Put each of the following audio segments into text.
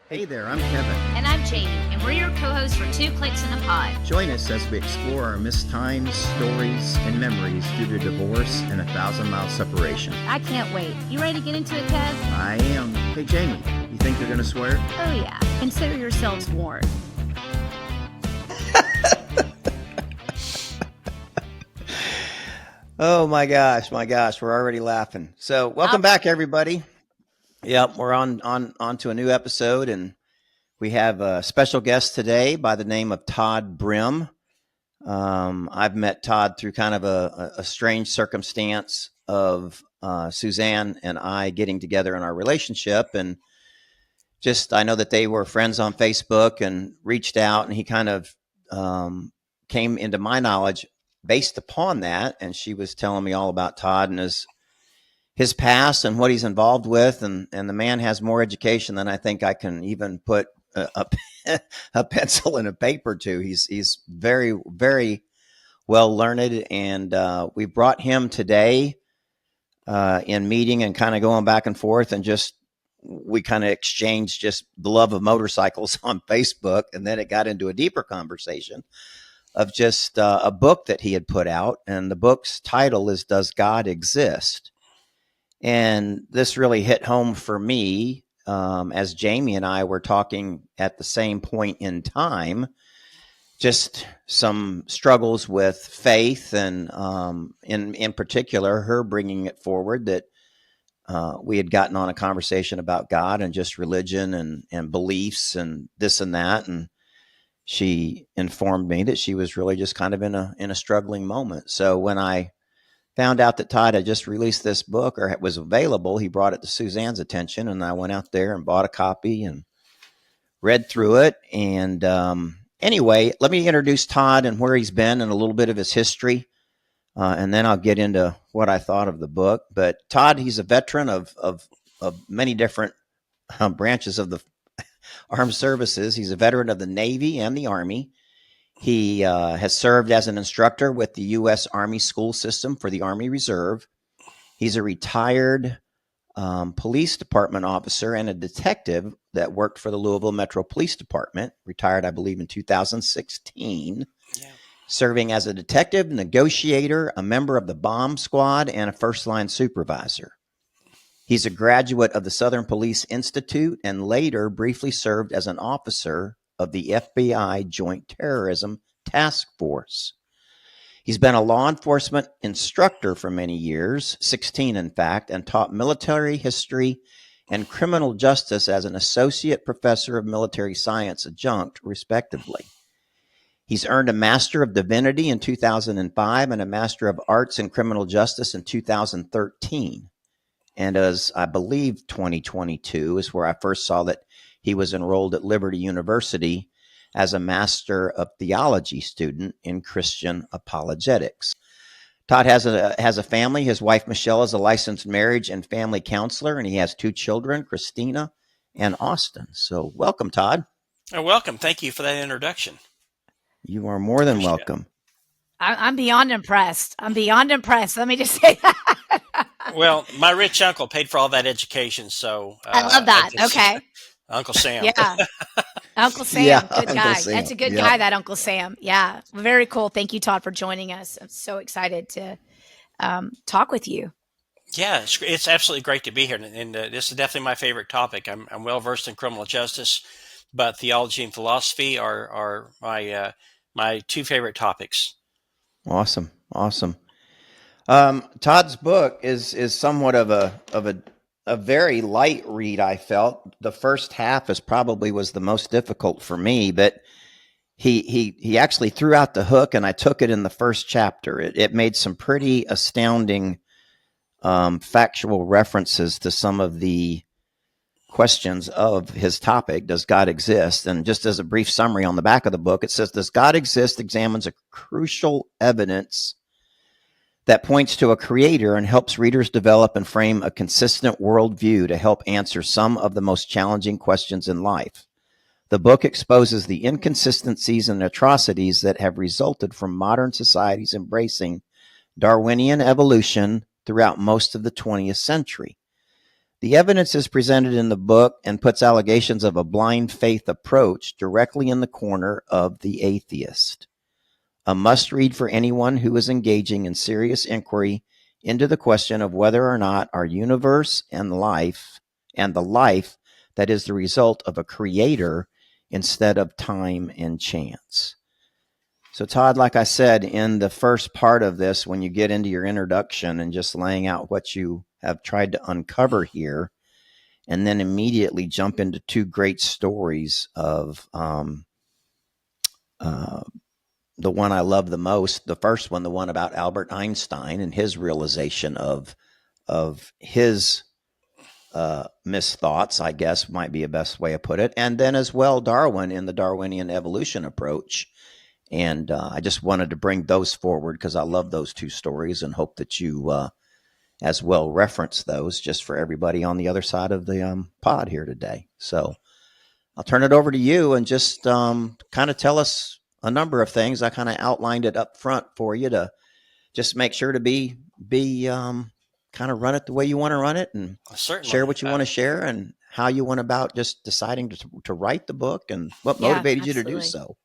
Hey there, I'm Kevin. And I'm Jamie, and we're your co-hosts for Two Clicks in a Pod. Join us as we explore our missed times, stories, and memories due to divorce and a 1,000-mile separation. I can't wait. You ready to get into it, Kev? I am. Hey, Jamie, you think they're going to swear? Oh, yeah. Consider yourselves warned. Oh, my gosh. We're already laughing. So welcome back, everybody. Yep, we're on to a new episode, and we have a special guest today by the name of Todd Brimm. I've met Todd through kind of a strange circumstance of Suzanne and I getting together in our relationship, and just I know that they were friends on Facebook and reached out, and he kind of came into my knowledge based upon that, and she was telling me all about Todd and his past and what he's involved with, and the man has more education than I think I can even put a pencil and a paper to. He's very, very well learned, and we brought him today in meeting and kind of going back and forth, and just we kind of exchanged just the love of motorcycles on Facebook, and then it got into a deeper conversation of just a book that he had put out, and the book's title is "Does God Exist?" And this really hit home for me as Jamie and I were talking at the same point in time, just some struggles with faith, and in particular, her bringing it forward that we had gotten on a conversation about God and just religion and beliefs and this and that. And she informed me that she was really just kind of in a struggling moment. So when I found out that Todd had just released this book, or it was available, he brought it to Suzanne's attention, and I went out there and bought a copy and read through it. And anyway, let me introduce Todd and where he's been and a little bit of his history, and then I'll get into what I thought of the book. But Todd, he's a veteran of many different branches of the armed services. He's a veteran of the Navy and the Army. He has served as an instructor with the U.S. Army school system for the Army Reserve. He's a retired police department officer and a detective that worked for the Louisville Metro Police Department, retired, I believe, in 2016, serving as a detective, negotiator, a member of the bomb squad, and a first-line supervisor. He's a graduate of the Southern Police Institute and later briefly served as an officer of the FBI Joint Terrorism Task Force. He's been a law enforcement instructor for many years, 16 in fact, and taught military history and criminal justice as an associate professor of military science adjunct, respectively. He's earned a Master of Divinity in 2005 and a Master of Arts in Criminal Justice in 2013. And as I believe 2022 is where I first saw that he was enrolled at Liberty University as a Master of Theology student in Christian apologetics. Todd has a family. His wife, Michelle, is a licensed marriage and family counselor, and he has two children, Christina and Austin. So welcome, Todd. Welcome. Thank you for that introduction. You are more than welcome. I'm beyond impressed. Let me just say that. Well, my rich uncle paid for all that education, so I love that. Okay. Uncle Sam. Yeah. Uncle Sam. Yeah, good Uncle guy. Sam. That's a good Yep. guy, that Uncle Sam. Yeah. Very cool. Thank you, Todd, for joining us. I'm so excited to talk with you. Yeah, it's absolutely great to be here, and this is definitely my favorite topic. I'm well versed in criminal justice, but theology and philosophy are my two favorite topics. Awesome. Todd's book is somewhat of a very light read. I felt the first half was the most difficult for me, but he actually threw out the hook, and I took it in the first chapter. It made some pretty astounding factual references to some of the questions of his topic, does God exist? And just as a brief summary on the back of the book, it says, does God exist examines a crucial evidence that points to a creator and helps readers develop and frame a consistent worldview to help answer some of the most challenging questions in life. The book exposes the inconsistencies and atrocities that have resulted from modern societies embracing Darwinian evolution throughout most of the 20th century. The evidence is presented in the book and puts allegations of a blind faith approach directly in the corner of the atheist. A must-read for anyone who is engaging in serious inquiry into the question of whether or not our universe and the life that is the result of a creator instead of time and chance. So, Todd, like I said, in the first part of this, when you get into your introduction and just laying out what you have tried to uncover here, and then immediately jump into two great stories of the one I love the most. The first one, the one about Albert Einstein and his realization of his misthoughts, I guess might be a best way to put it. And then as well, Darwin in the Darwinian evolution approach. And I just wanted to bring those forward because I love those two stories and hope that you as well reference those just for everybody on the other side of the pod here today. So I'll turn it over to you and just kind of tell us a number of things. I kind of outlined it up front for you to just make sure to be kind of run it the way you want to run it and Certainly. share what you want to share and how you went about just deciding to write the book and what motivated you to do so.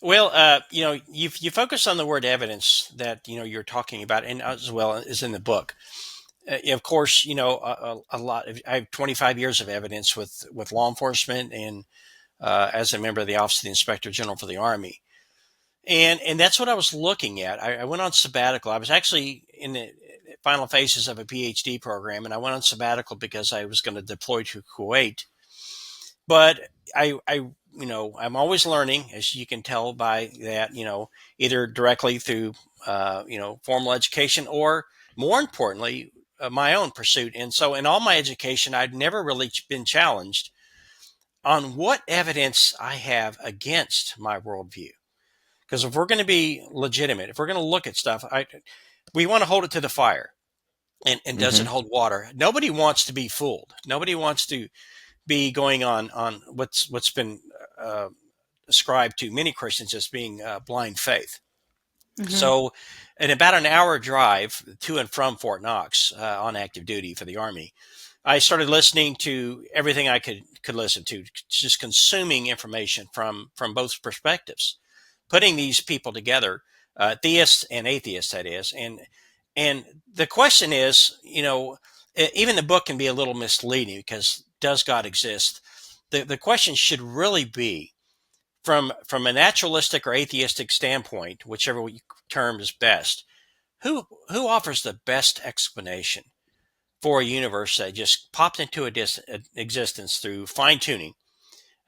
Well, you focus on the word evidence that, you're talking about, and as well as in the book. Of course, a lot. I have 25 years of evidence with law enforcement and as a member of the Office of the Inspector General for the Army. And that's what I was looking at. I went on sabbatical. I was actually in the final phases of a PhD program, and I went on sabbatical because I was going to deploy to Kuwait. But I'm always learning, as you can tell by that, either directly through, formal education or more importantly, my own pursuit. And so in all my education, I'd never really been challenged on what evidence I have against my worldview. Because if we're going to be legitimate, if we're going to look at stuff, we want to hold it to the fire. And does it hold water? Nobody wants to be fooled. Nobody wants to be going on what's been ascribed to many Christians as being blind faith. So in about an hour drive to and from Fort Knox on active duty for the Army, I started listening to everything I could listen to, just consuming information from both perspectives, putting these people together, theists and atheists, that is. And the question is, even the book can be a little misleading because does God exist? The question should really be from a naturalistic or atheistic standpoint, whichever term is best, who offers the best explanation for a universe that just popped into existence through fine tuning?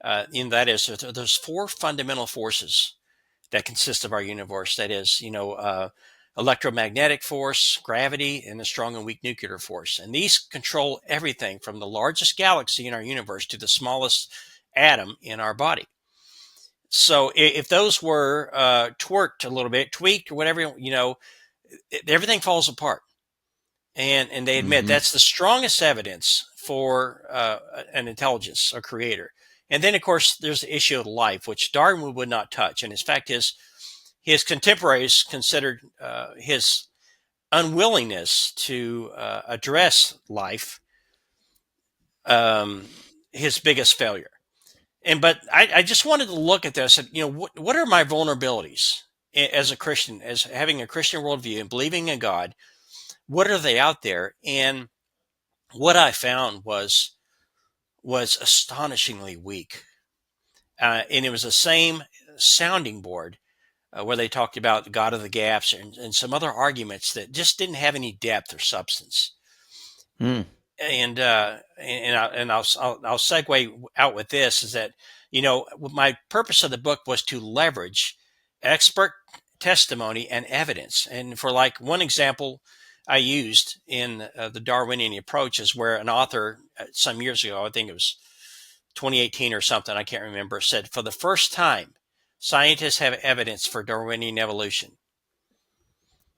And that is, there's four fundamental forces that consist of our universe. That is, electromagnetic force, gravity, and the strong and weak nuclear force. And these control everything from the largest galaxy in our universe to the smallest atom in our body. So if those were twerked a little bit, tweaked or whatever, everything falls apart. And they admit that's the strongest evidence for an intelligence, a creator. And then, of course, there's the issue of life, which Darwin would not touch. And in fact, his contemporaries considered his unwillingness to address life his biggest failure. But I just wanted to look at this and, what are my vulnerabilities as a Christian, as having a Christian worldview and believing in God? What are they out there? And what I found was astonishingly weak. And it was the same sounding board where they talked about the God of the gaps and some other arguments that just didn't have any depth or substance. And I'll segue out with this is that, my purpose of the book was to leverage expert testimony and evidence. And for like one example I used in the Darwinian approach is where an author some years ago, I think it was 2018 or something, I can't remember, said for the first time, scientists have evidence for Darwinian evolution.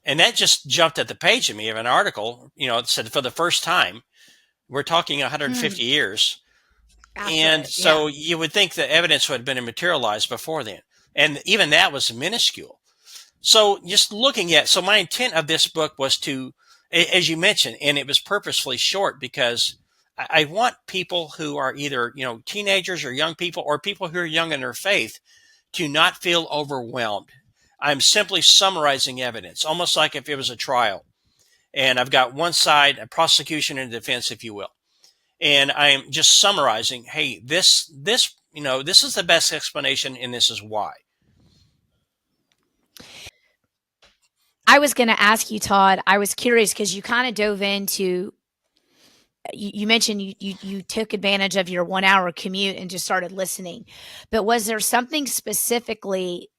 And that just jumped at the page of me of an article, it said for the first time. We're talking 150 years. So you would think the evidence would have been materialized before then. And even that was minuscule. So just looking at, so my intent of this book was to, as you mentioned, and it was purposefully short because I want people who are either, teenagers or young people or people who are young in their faith to not feel overwhelmed. I'm simply summarizing evidence, almost like if it was a trial. And I've got one side, a prosecution and a defense, if you will. And I am just summarizing, hey, this is the best explanation, and this is why. I was going to ask you, Todd, I was curious because you kind of dove into, you mentioned you took advantage of your 1 hour commute and just started listening. But was there something specifically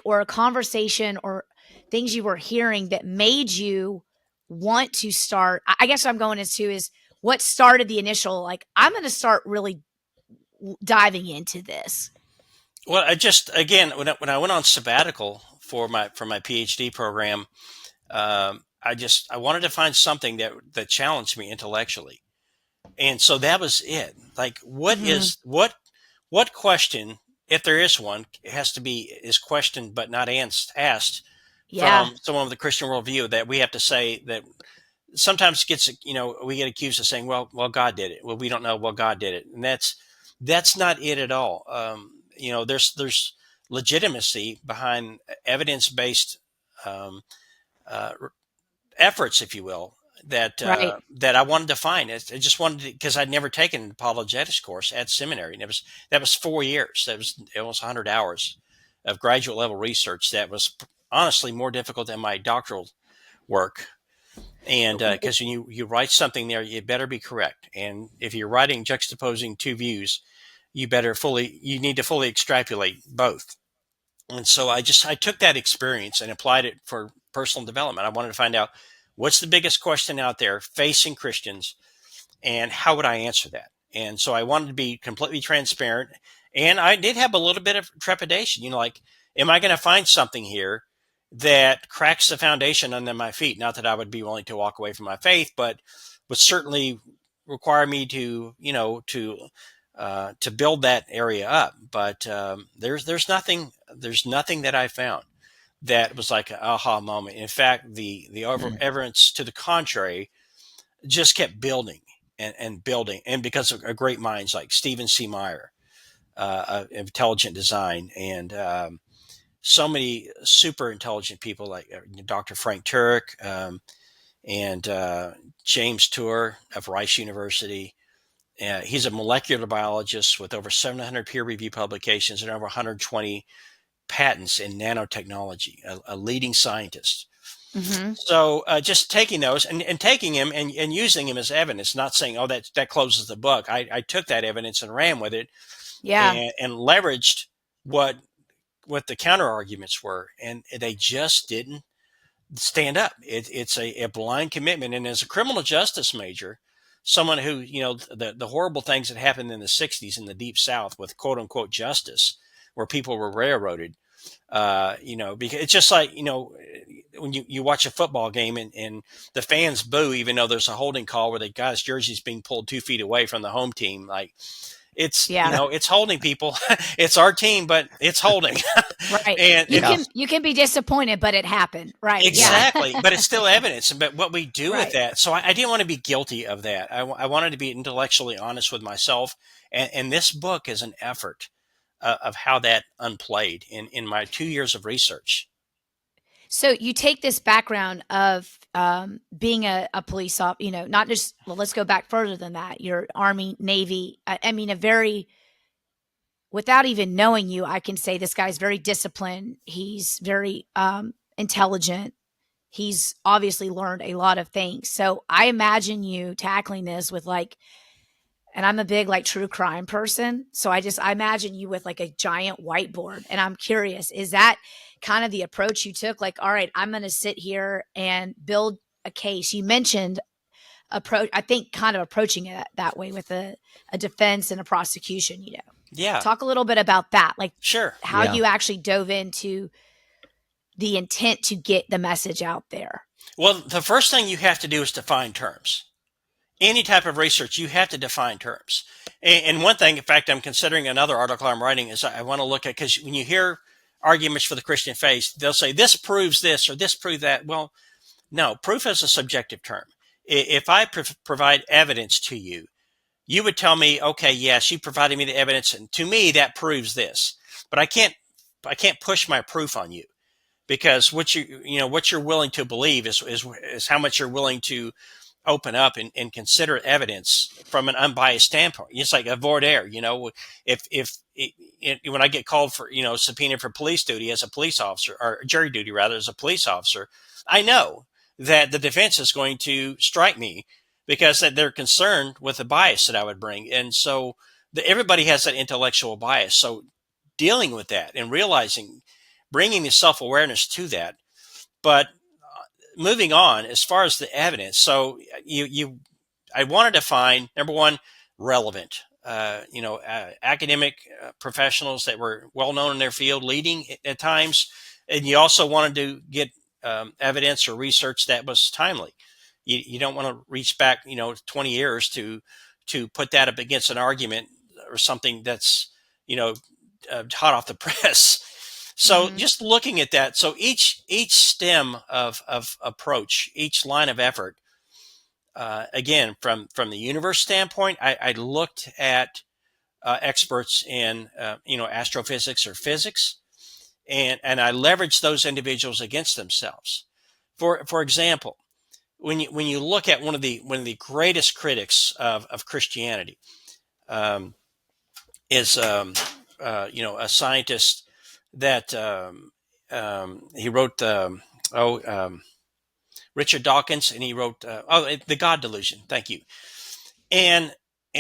or a conversation or things you were hearing that made you want to start? I guess what I'm going into is what started the initial, I'm going to start really diving into this. Well, again, when I went on sabbatical for my PhD program, I wanted to find something that challenged me intellectually, and so that was it. Like, what question, if there is one, is questioned but not asked from someone with a Christian worldview, that we have to say that sometimes we get accused of saying, well, God did it. Well, we don't know. Well, God did it, and that's not it at all. There's legitimacy behind evidence-based efforts, if you will, that I wanted to find. I just wanted to, because I'd never taken an apologetics course at seminary, and that was 4 years. That was almost 100 hours of graduate level research. That was honestly more difficult than my doctoral work. And because when you write something there, it better be correct. And if you're writing juxtaposing two views, you need to fully extrapolate both. And so I took that experience and applied it for personal development. I wanted to find out what's the biggest question out there facing Christians, and how would I answer that? And so I wanted to be completely transparent. And I did have a little bit of trepidation, am I going to find something here that cracks the foundation under my feet? Not that I would be willing to walk away from my faith, but would certainly require me to build that area up. But there's nothing that I found that was like an aha moment. In fact, the evidence to the contrary just kept building and building, and because of great minds like Stephen C. Meyer, of intelligent design, and so many super intelligent people like Dr. Frank Turek, and James Tour of Rice University. He's a molecular biologist with over 700 peer-reviewed publications and over 120 patents in nanotechnology, a leading scientist. Mm-hmm. So just taking those and taking him and using him as evidence, not saying, oh, that closes the book. I took that evidence and ran with it, and leveraged what the counter arguments were, and they just didn't stand up. It's a blind commitment. And as a criminal justice major, someone who, the horrible things that happened in the 60s in the Deep South with quote unquote justice, where people were railroaded, because it's just like, when you watch a football game and the fans boo, even though there's a holding call where the guy's jersey's being pulled 2 feet away from the home team. Like, it's, it's holding, people. It's our team, but it's holding. Right. And you can be disappointed, but it happened. Right. Exactly. But it's still evidence. But what we do with that. So I didn't want to be guilty of that. I wanted to be intellectually honest with myself. And this book is an effort of how that unplayed in my 2 years of research. So you take this background of being a police officer, not just, let's go back further than that. You're Army, Navy. Without even knowing you, I can say this guy's very disciplined. He's very intelligent. He's obviously learned a lot of things. So I imagine you tackling this with and I'm a big true crime person. So I imagine you with a giant whiteboard. And I'm curious, is that kind of the approach you took? All right, I'm going to sit here and build a case. You mentioned I think kind of approaching it that way with a defense and a prosecution, Yeah. Talk a little bit about that. Sure. How you actually dove into the intent to get the message out there. Well, the first thing you have to do is define terms. Any type of research, you have to define terms. And one thing, in fact, I'm considering another article I'm writing, is I want to look at, because when you hear arguments for the Christian faith, they'll say this proves this or this proves that. Well, no, proof is a subjective term. If I provide evidence to you you would tell me, okay, yeah, she provided me the evidence, and to me that proves this. But I can't push my proof on you, because what what you're willing to believe is how much you're willing to open up and consider evidence from an unbiased standpoint. It's like a voir dire. When I get called for subpoenaed for police duty as a police officer, or jury duty rather, as a police officer, I know that the defense is going to strike me because that they're concerned with the bias that I would bring, and so everybody has that intellectual bias. So dealing with that and realizing, bringing the self-awareness to that. But moving on, as far as the evidence, so I wanted to find, number one, relevant, academic professionals that were well known in their field, leading at times, and you also wanted to get evidence or research that was timely. You don't want to reach back 20 years to put that up against an argument or something that's hot off the press. So just looking at that, so each stem of approach, each line of effort, again, from the universe standpoint, I looked at experts in astrophysics or physics, and I leveraged those individuals against themselves. For example, when you look at one of the greatest critics of Christianity, is a scientist that he wrote Richard Dawkins, and he wrote The God Delusion. Thank you. And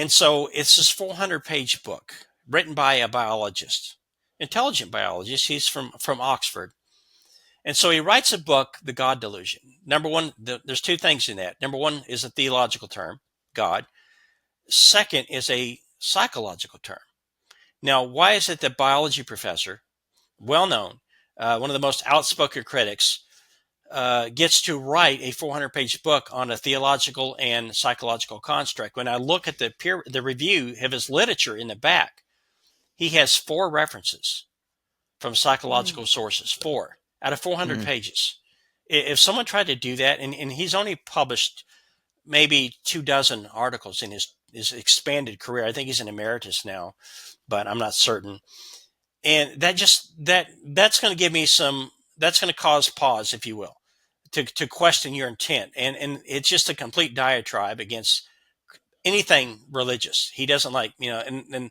so it's this 400-page book written by a biologist, intelligent biologist. He's from Oxford. And so he writes a book, The God Delusion. Number one, there's two things in that. Number one is a theological term, God. Second is a psychological term. Now, why is it that biology professor, well known, one of the most outspoken critics, gets to write a 400-page book on a theological and psychological construct? When I look at the review of his literature in the back, he has 4 references from psychological sources, 4 out of 400 pages. If someone tried to do that, and he's only published maybe 24 articles in his expanded career. I think he's an emeritus now, but I'm not certain. And that's going to give me that's going to cause pause, if you will, to question your intent. And it's just a complete diatribe against anything religious. He doesn't like, and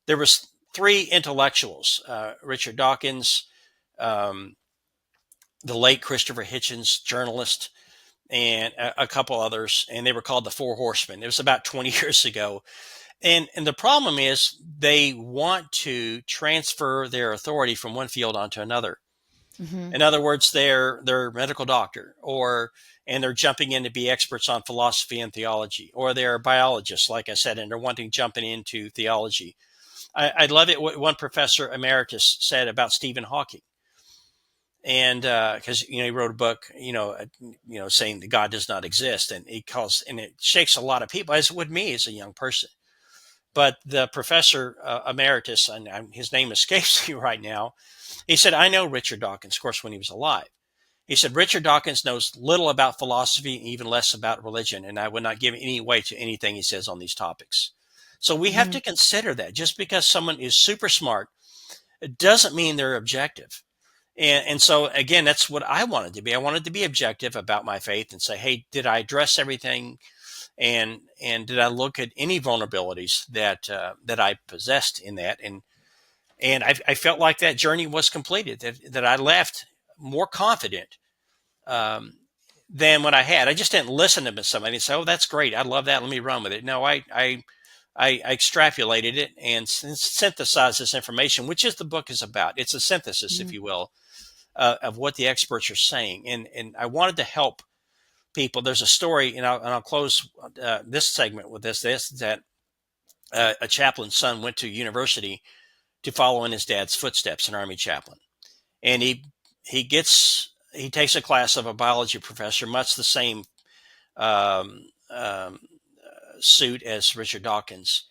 there was 3 intellectuals, Richard Dawkins, the late Christopher Hitchens, journalist, and a couple others, and they were called the 4 Horsemen. It was about 20 years ago. And the problem is they want to transfer their authority from one field onto another. In other words, they're a medical doctor, and they're jumping in to be experts on philosophy and theology, or they're biologists, like I said, and they're jumping into theology. I love it what one professor emeritus said about Stephen Hawking. And because he wrote a book, saying that God does not exist, and it shakes a lot of people, as it would me as a young person. But the professor emeritus, and his name escapes me right now, he said, I know Richard Dawkins, of course, when he was alive. He said, Richard Dawkins knows little about philosophy, and even less about religion, and I would not give any weight to anything he says on these topics. So we have to consider that just because someone is super smart, it doesn't mean they're objective. And so, again, that's what I wanted to be. I wanted to be objective about my faith and say, hey, did I address everything? And did I look at any vulnerabilities that I possessed in that? And I felt like that journey was completed, that I left more confident than what I had. I just didn't listen to somebody and say, oh, that's great. I love that. Let me run with it. No, I extrapolated it and synthesized this information, which is the book is about. It's a synthesis, if you will, of what the experts are saying. And I wanted to help people. There's a story, and I'll close this segment with this that a chaplain's son went to university to follow in his dad's footsteps, an Army chaplain. And he takes a class of a biology professor, much the same suit as Richard Dawkins.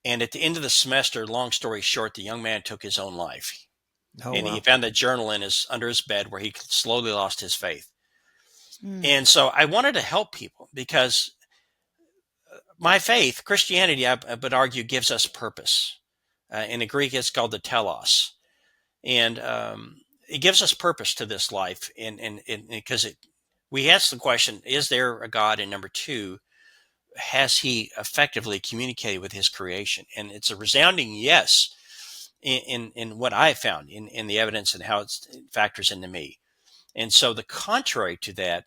And at the end of the semester, long story short, the young man took his own life. He found a journal under his bed where he slowly lost his faith. And so I wanted to help people because my faith, Christianity, I would argue, gives us purpose. In the Greek, it's called the telos, and it gives us purpose to this life. And because we ask the question: is there a God? And number two, has He effectively communicated with His creation? And it's a resounding yes in what I have found in the evidence and how it factors into me. And so the contrary to that,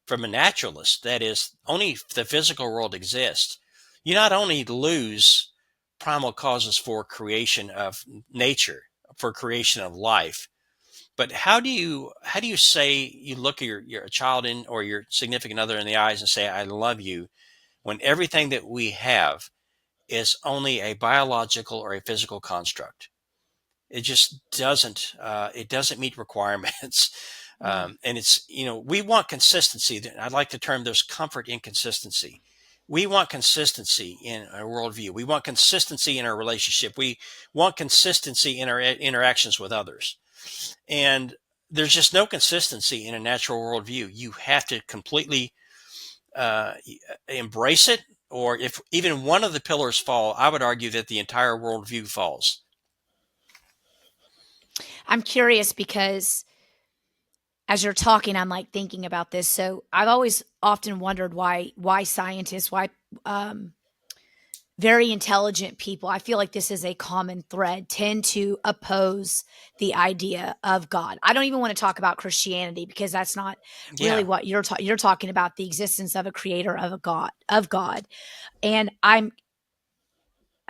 from a naturalist, that is, only the physical world exists, you not only lose primal causes for creation of nature, for creation of life, but how do you say you look at your child in or your significant other in the eyes and say, I love you, when everything that we have is only a biological or a physical construct? It just doesn't. It doesn't meet requirements, and it's we want consistency. I like the term. There's comfort in consistency. We want consistency in our worldview. We want consistency in our relationship. We want consistency in our interactions with others. And there's just no consistency in a natural worldview. You have to completely embrace it, or if even one of the pillars fall, I would argue that the entire worldview falls. I'm curious because as you're talking, I'm like thinking about this. So I've always often wondered why scientists, why very intelligent people, I feel like this is a common thread, tend to oppose the idea of God. I don't even want to talk about Christianity because that's not really Yeah. what you're talking about, the existence of a creator, of God. And I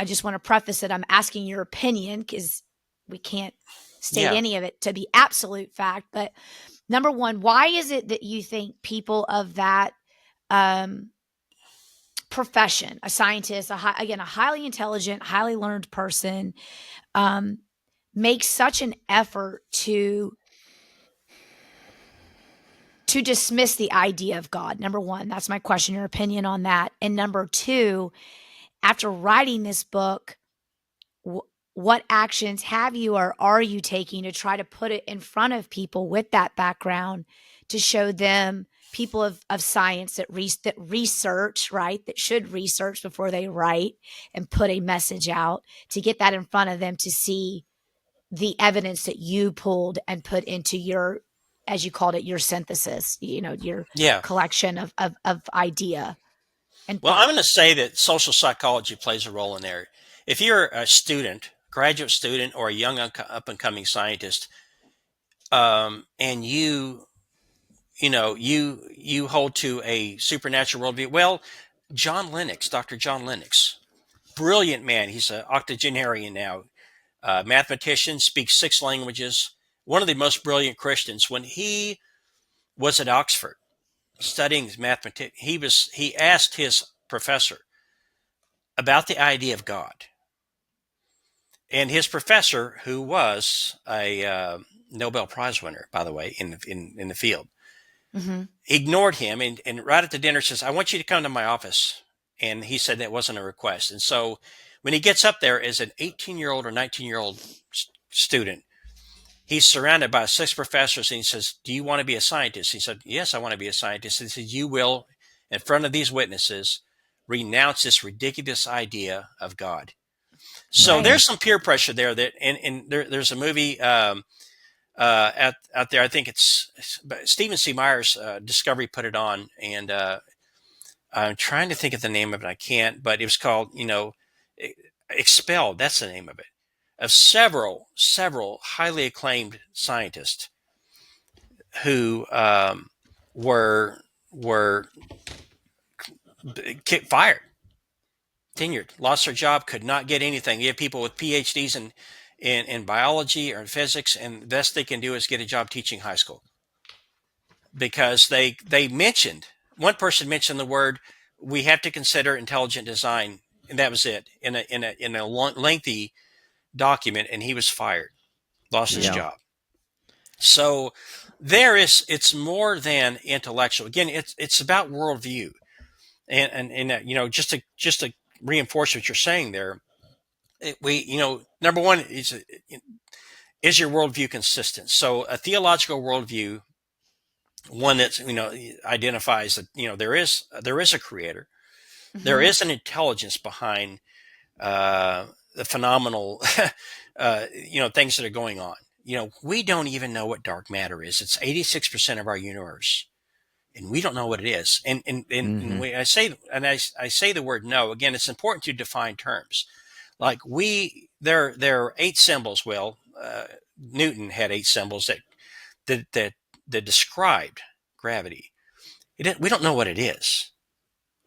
just want to preface it. I'm asking your opinion because we can't state Yeah. any of it to be absolute fact. But number one, why is it that you think people of that profession, a scientist, a highly intelligent, highly learned person, make such an effort to dismiss the idea of God? Number one, that's my question, your opinion on that. And number two, after writing this book, what actions have you or are you taking to try to put it in front of people with that background to show them, people of science that research, right, that should research before they write and put a message out, to get that in front of them to see the evidence that you pulled and put into your, as you called it, your synthesis, your Yeah. collection of idea and Well, I'm thought. going to say that social psychology plays a role in there. If you're a student, graduate student, or a young up and coming scientist, and you hold to a supernatural worldview, well, Dr. John Lennox, brilliant man. He's an octogenarian now, mathematician, speaks 6 languages, one of the most brilliant Christians. When he was at Oxford studying mathematics, he asked his professor about the idea of God. And his professor, who was a Nobel Prize winner, by the way, in the field, Mm-hmm. ignored him, and right at the dinner says, I want you to come to my office. And he said that wasn't a request. And so when he gets up there as an 18-year-old or 19-year-old student, he's surrounded by 6 professors, and he says, do you want to be a scientist? He said, yes, I want to be a scientist. He said, you will, in front of these witnesses, renounce this ridiculous idea of God. So Right. there's some peer pressure there that, and there's a movie out there. I think it's Stephen C. Meyer's Discovery put it on, and I'm trying to think of the name of it. I can't, but it was called, Expelled. That's the name of it. Of several highly acclaimed scientists who were fired, tenured, lost their job, could not get anything. You have people with PhDs in biology or in physics, and the best they can do is get a job teaching high school, because they mentioned, one person mentioned the word, we have to consider intelligent design, and that was it in a lengthy document, and he was fired, lost his Yeah. job. So it's more than intellectual. Again, it's about worldview, and just to reinforce what you're saying there, number one is your worldview consistent? So a theological worldview, one that's identifies that there is a creator, There is an intelligence behind the phenomenal, things that are going on. We don't even know what dark matter is. It's 86% of our universe, and we don't know what it is. And when I say the word no again, it's important to define terms. Like there are 8 symbols. Well, Newton had 8 symbols that described gravity. We don't know what it is.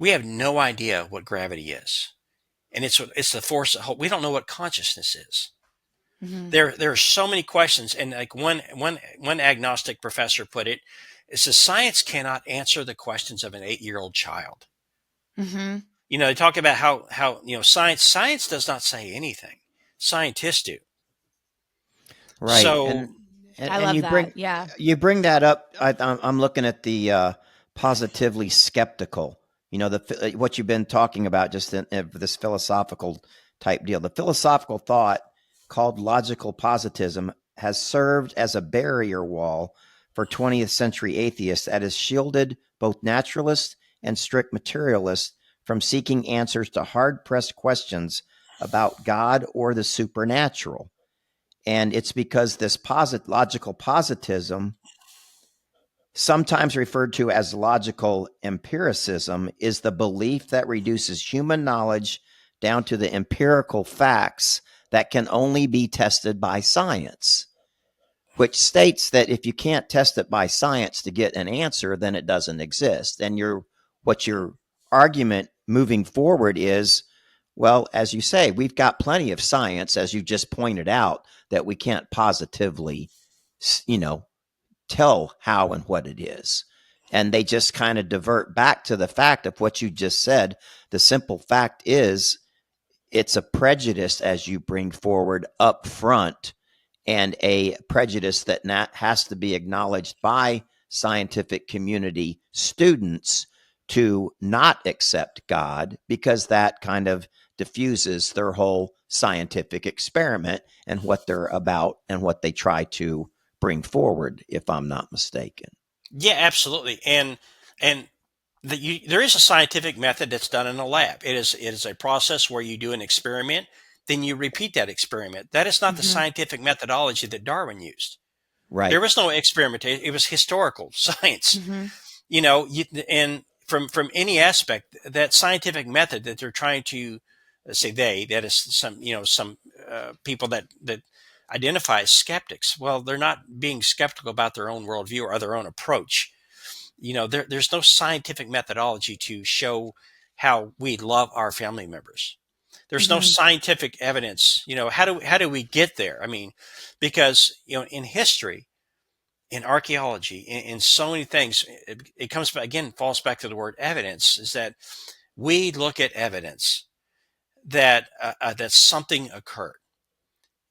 We have no idea what gravity is, and it's the force that we don't know what consciousness is. Mm-hmm. There are so many questions, and like one agnostic professor put it, it says science cannot answer the questions of an 8-year-old child. Mm-hmm. They talk about how science does not say anything. Scientists do. Right. So I And love that. Yeah. you bring that up. I'm looking at the positively skeptical. What you've been talking about, just in this philosophical type deal. The philosophical thought called logical positivism has served as a barrier wall for 20th century atheists that has shielded both naturalists and strict materialists from seeking answers to hard-pressed questions about God or the supernatural. And it's because this logical positivism, sometimes referred to as logical empiricism, is the belief that reduces human knowledge down to the empirical facts that can only be tested by science, which states that if you can't test it by science to get an answer, then it doesn't exist. And what your argument moving forward is, well, as you say, we've got plenty of science, as you just pointed out, that we can't positively, tell how and what it is. And they just kind of divert back to the fact of what you just said. The simple fact is, it's a prejudice as you bring forward up front, and a prejudice that has to be acknowledged by scientific community students to not accept God, because that kind of diffuses their whole scientific experiment and what they're about and what they try to bring forward, if I'm not mistaken. yeah, absolutely. And there is a scientific method that's done in a lab. It is a process where you do an experiment, then you repeat that experiment. That is not the Mm-hmm. scientific methodology that Darwin used. There Right. was no experimentation. It was historical science. Mm-hmm. And from any aspect, that scientific method that they're trying to say that is some people that identify as skeptics. Well, they're not being skeptical about their own worldview or their own approach. There's no scientific methodology to show how we love our family members. There's no Mm-hmm. scientific evidence. How do we get there? I mean, because in history, in archaeology, in so many things, it comes back again, falls back to the word evidence. Is that we look at evidence that something occurred,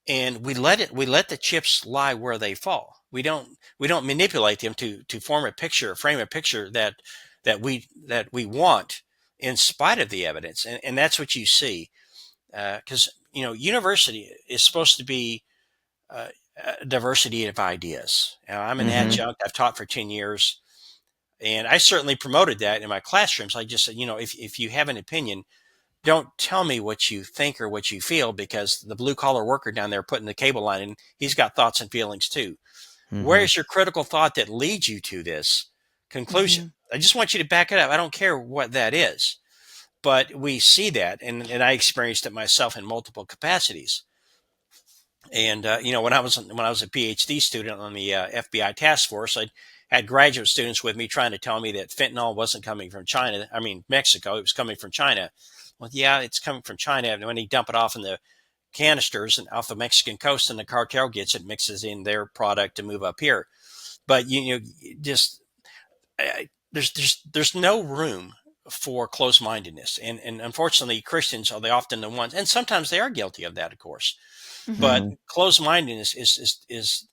and we let the chips lie where they fall. We don't manipulate them to frame a picture that we want in spite of the evidence, and that's what you see, because university is supposed to be a diversity of ideas. I'm an Mm-hmm. adjunct. I've taught for 10 years, and I certainly promoted that in my classrooms. I just said, if you have an opinion, don't tell me what you think or what you feel, because the blue collar worker down there putting the cable line in, he's got thoughts and feelings too. Where Mm-hmm. is your critical thought that leads you to this conclusion? Mm-hmm. I just want you to back it up. I don't care what that is. But we see that, and I experienced it myself in multiple capacities. And when I was a PhD student on the FBI task force, I had graduate students with me trying to tell me that fentanyl wasn't coming from China. I mean, Mexico. It was coming from China. Well, yeah, it's coming from China. And when they dump it off in the canisters and off the Mexican coast, and the cartel gets it, mixes in their product to move up here. But just there's no room for closed-mindedness, and unfortunately, Christians are often the ones, and sometimes they are guilty of that, of course. Mm-hmm. But Mm-hmm. closed-mindedness is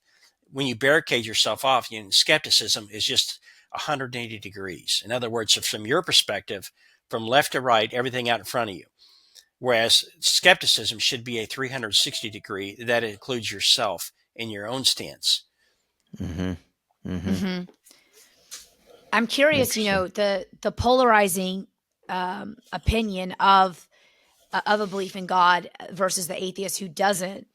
when you barricade yourself off. Skepticism is just 180 degrees. In other words, from your perspective, from left to right, everything out in front of you. Whereas skepticism should be a 360 degree that includes yourself and your own stance. Mm-hmm. Mm-hmm. Mm-hmm. I'm curious, Interesting. the polarizing opinion of a belief in God versus the atheist who doesn't,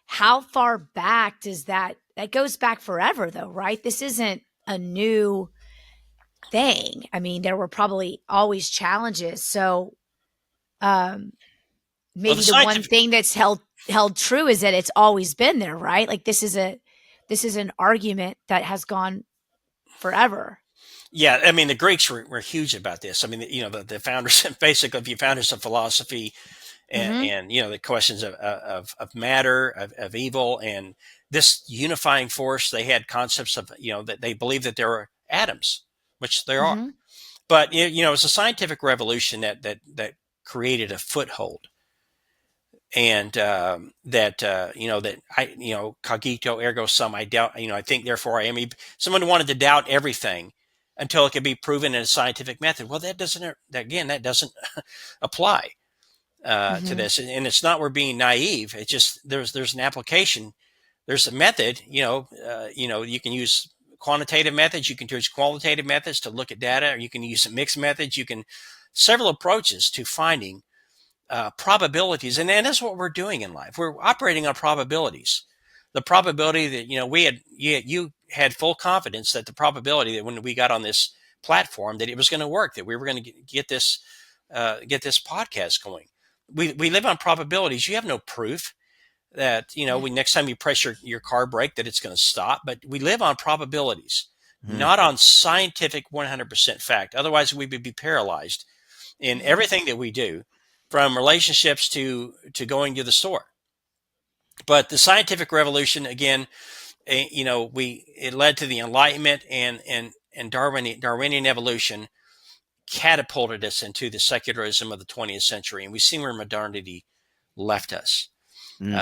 how far back does that goes back forever though, right? This isn't a new thing. I mean, there were probably always challenges. So um Well, the maybe the one scientific thing that's held true is that it's always been there, right? Like this is an argument that has gone forever. Yeah, I mean the Greeks were huge about this. I mean, the founders, basically, the founders of philosophy, Mhm. and the questions of matter, of evil, and this unifying force. They had concepts of that they believed that there are atoms, which there are. Mhm. But it's a scientific revolution that created a foothold, and that I cogito ergo sum. I doubt. I think therefore I am. Someone wanted to doubt everything until it could be proven in a scientific method. Well, that doesn't apply to Mhm. this, and it's not we're being naive. It's just there's an application, there's a method. You can use quantitative methods, you can use qualitative methods to look at data, or you can use mixed methods. You can several approaches to finding probabilities, and that's what we're doing in life. We're operating on probabilities. The probability that you had full confidence that the probability that when we got on this platform that it was going to work, that we were going to get this podcast going. We live on probabilities. You have no proof that when next time you press your car brake that it's going to stop, but we live on probabilities, Mm. not on scientific 100% fact. Otherwise, we would be paralyzed in Mhm. everything that we do, from relationships to going to the store. But the scientific revolution, again, it led to the Enlightenment, and Darwinian evolution catapulted us into the secularism of the 20th century, and we've seen where modernity left us. Hmm.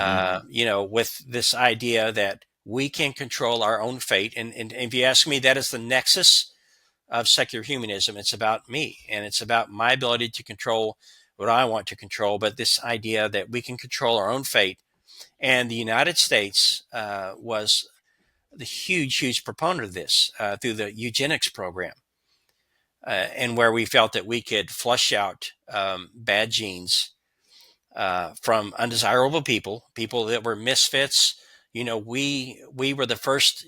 With this idea that we can control our own fate, and if you ask me, that is the nexus of secular humanism. It's about me, and it's about my ability to control what I want to control. But this idea that we can control our own fate, and the United States was the huge proponent of this through the eugenics program, and where we felt that we could flush out bad genes from undesirable people that were misfits. We were the first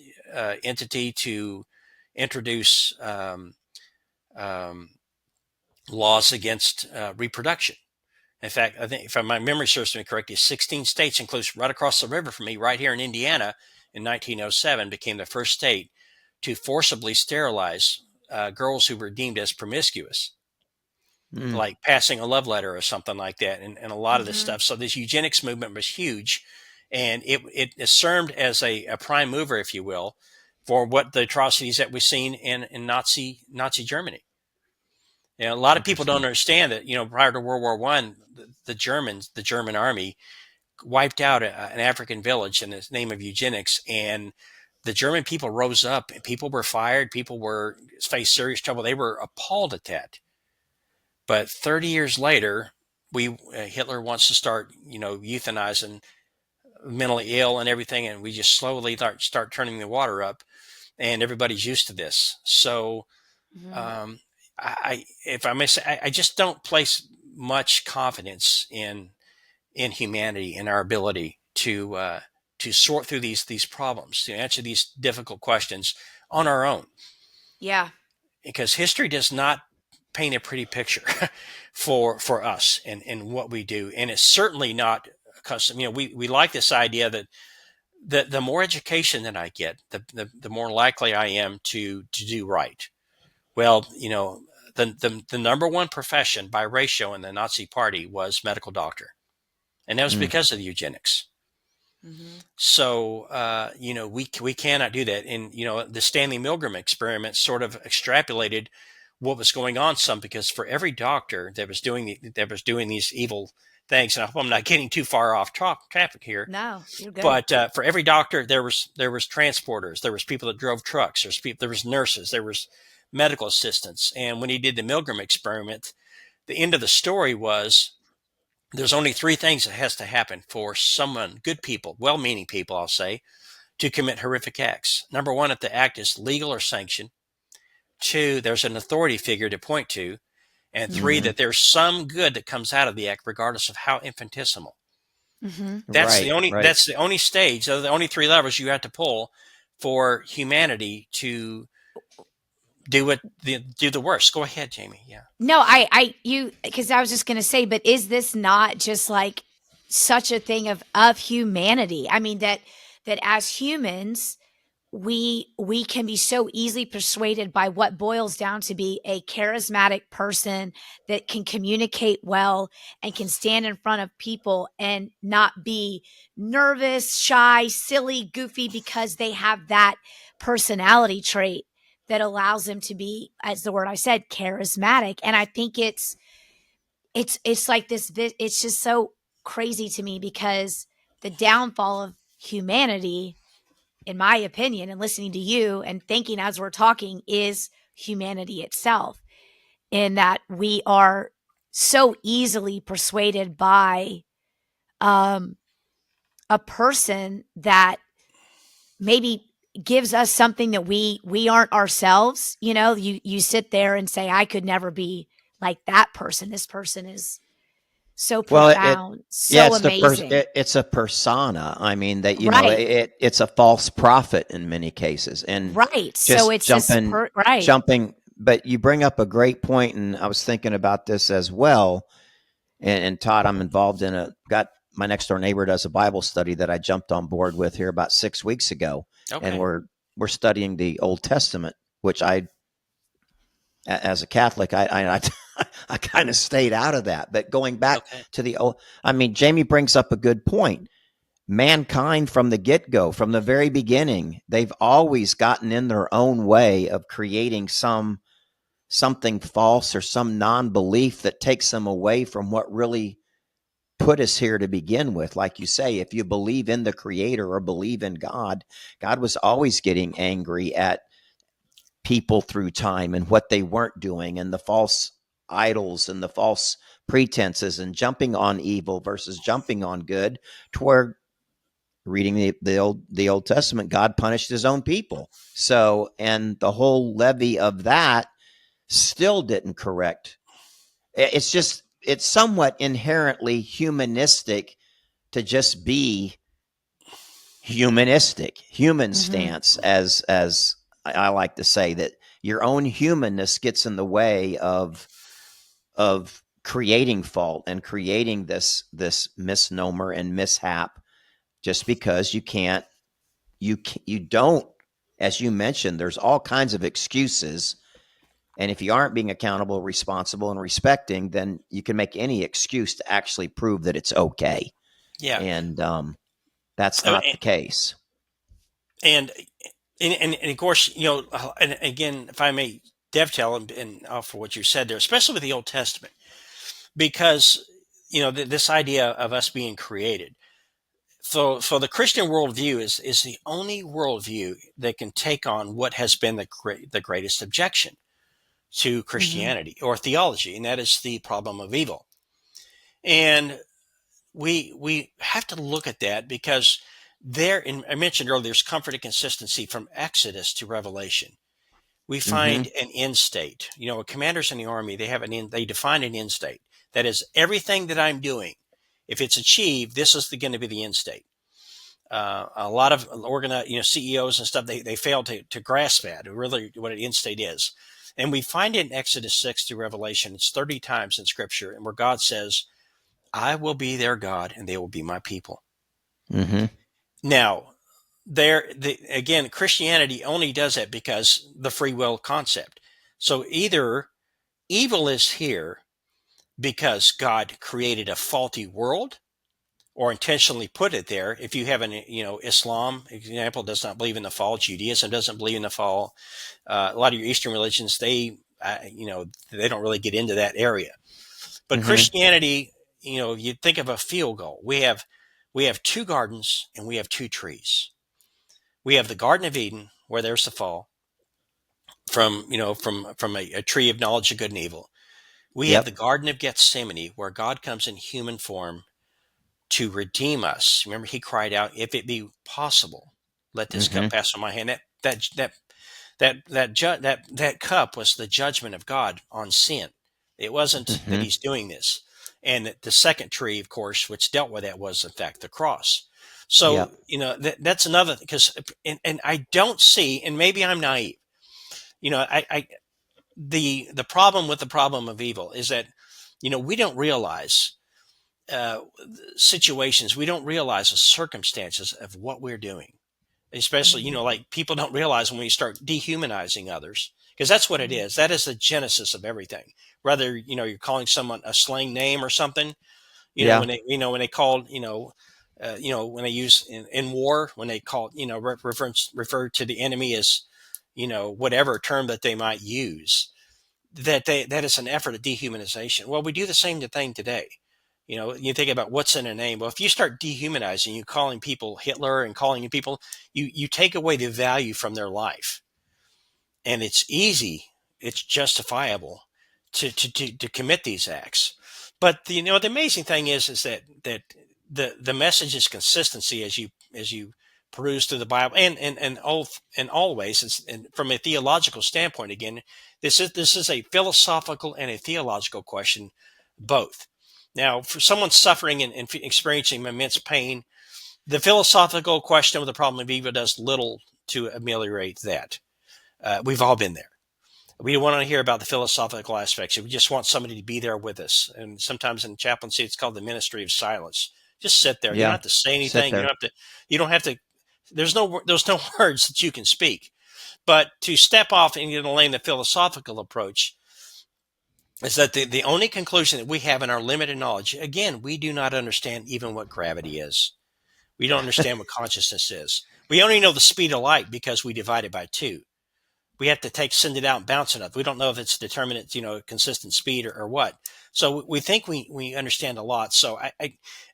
entity to introduce um, laws against reproduction. In fact, I think, if my memory serves me correctly, 16 states, includes right across the river from me, right here in Indiana, in 1907, became the first state to forcibly sterilize girls who were deemed as promiscuous, Mm. like passing a love letter or something like that, and a lot of this Mhm. stuff. So this eugenics movement was huge, and it served as a prime mover, if you will, for what the atrocities that we've seen in Nazi Germany. A lot of people don't Interesting. understand that prior to World War One, the Germans, the German army, wiped out an African village in the name of eugenics, and the German people rose up, and people were fired, people were faced serious trouble. They were appalled at that. But 30 years later, Hitler wants to start, euthanizing mentally ill and everything, and we just slowly start turning the water up, and everybody's used to this. So, Mhm. um, if I may say, I just don't place much confidence in humanity, in our ability to sort through these problems, to answer these difficult questions on our own, Yeah. because history does not paint a pretty picture for us and what we do, and it's certainly not custom. We like this idea that the more education that I get, the more likely I am to do right. Well, the number one profession by ratio in the Nazi Party was medical doctor, and that was Mm. because of the eugenics. Mhm. So, we cannot do that. And, the Stanley Milgram experiment sort of extrapolated what was going on some, because for every doctor that was doing these evil things, and I hope I'm not getting too far off traffic here, No, you're good. but for every doctor, there was transporters, there was people that drove trucks, there was nurses, there was medical assistants. And when he did the Milgram experiment, the end of the story was there's only three things that has to happen for someone, good people, well-meaning people, I'll say, to commit horrific acts. Number one, if the act is legal or sanctioned. Two, there's an authority figure to point to. and 3, that there's some good that comes out of the act, regardless of how infinitesimal. That's Right, right. that's the only stage, the only 3 levers you have to pull for humanity to do the worst. Go ahead, Jamie. Yeah. No, because I was just going to say, but is this not just like such a thing of humanity? I mean, that as humans, we can be so easily persuaded by what boils down to be a charismatic person that can communicate well and can stand in front of people and not be nervous, shy, silly, goofy, because they have that personality trait that allows them to be, as the word I said, charismatic. And I think it's like this, it's just so crazy to me, because the downfall of humanity, in my opinion, and listening to you and thinking as we're talking, is humanity itself, in that we are so easily persuaded by a person that maybe gives us something that we aren't ourselves. You sit there and say, I could never be like that person. This person is so Well, profound, yeah, so amazing. it's a persona. I mean that Right. it's a false prophet in many cases, and Right. So just it's this right. jumping. But you bring up a great point, and I was thinking about this as well. And Todd, I'm involved in got my next door neighbor does a Bible study that I jumped on board with here about 6 weeks ago, and Okay. we're studying the Old Testament, which as a Catholic, I kind of stayed out of that. But going back Okay. to the old, I mean, Jamie brings up a good point. Mankind from the get-go, from the very beginning, they've always gotten in their own way of creating something false or some non-belief that takes them away from what really put us here to begin with. Like you say, if you believe in the Creator or believe in God, God was always getting angry at people through time and what they weren't doing, and the false idols and the false pretenses, and jumping on evil versus jumping on good, to where, reading the Old Testament, God punished his own people. So, and the whole levy of that still didn't correct. It's somewhat inherently humanistic to just be human Mhm. stance, as I like to say, that your own humanness gets in the way of creating fault and creating this misnomer and mishap, just because you don't, as you mentioned, there's all kinds of excuses. And if you aren't being accountable, responsible, and respecting, then you can make any excuse to actually prove that it's okay. Yeah. And that's Uh, not the case. And and of course, and again, if I may dovetail and offer what you said there, especially with the Old Testament, because this idea of us being created. So the Christian worldview is the only worldview that can take on what has been the greatest objection to Mhm. Christianity or theology, and that is the problem of evil. And we have to look at that, because I mentioned earlier, there's comfort and consistency from Exodus to Revelation. We Mm-hmm. find an end state. Commanders in the army, they define an end state. That is, everything that I'm doing, if it's achieved, this is going to be the end state. A lot of CEOs and stuff, they fail to grasp that, really what an end state is. And we find it in Exodus 6 to Revelation. It's 30 times in Scripture, and where God says, I will be their God and they will be my people. Mm-hmm. Now, again, Christianity only does that because the free will concept. So either evil is here because God created a faulty world or intentionally put it there. If you have Islam example does not believe in the fall, Judaism doesn't believe in the fall. A lot of your Eastern religions, they don't really get into that area. But Mm-hmm. Christianity, you think of a field goal. We have 2 gardens and we have 2 trees. We have the Garden of Eden, where there's the fall from a tree of knowledge of good and evil. We have the Yep. Garden of Gethsemane, where God comes in human form to redeem us. Remember, he cried out, "If it be possible, let this cup Mm-hmm. pass from my hand." That cup was the judgment of God on sin. It wasn't that Hmm. he's doing this. And the second tree, of course, which dealt with that was in fact the cross. Yeah. So, that's another, because, and I don't see, and maybe I'm naive, I the problem with the problem of evil is that, we don't realize uh, situations, we don't realize the circumstances of what we're doing, especially, Mhm. like people don't realize when we start dehumanizing others, because that's what it Mhm. is. That is the genesis of everything. Whether, you're calling someone a slang name or something, Yeah. when they called, when they use in war, when they call, refer to the enemy as, whatever term that they might use, that is an effort of dehumanization. Well, we do the same thing today. You think about what's in a name. Well, if you start dehumanizing, you calling people Hitler and calling people, you take away the value from their life, and it's easy, it's justifiable to commit these acts. But the amazing thing is that the message is consistency as you peruse through the Bible, and always, and from a theological standpoint. Again, this is a philosophical and a theological question, both. Now, for someone suffering and experiencing immense pain, the philosophical question of the problem of evil does little to ameliorate that. We've all been there. We don't want to hear about the philosophical aspects. We just want somebody to be there with us. And sometimes in chaplaincy, it's called the ministry of silence. Just sit there. You don't Yeah. have to say Sit anything. You there. don't have to. You don't have to. There's no words that you can speak. But to step off into the lane of the philosophical approach is that the only conclusion that we have in our limited knowledge. Again, we do not understand even what gravity is. We don't understand what consciousness is. We only know the speed of light because we divide it by two. We have to send it out and bounce it up. We don't know if it's determinate, consistent speed or what. So we think we understand a lot. So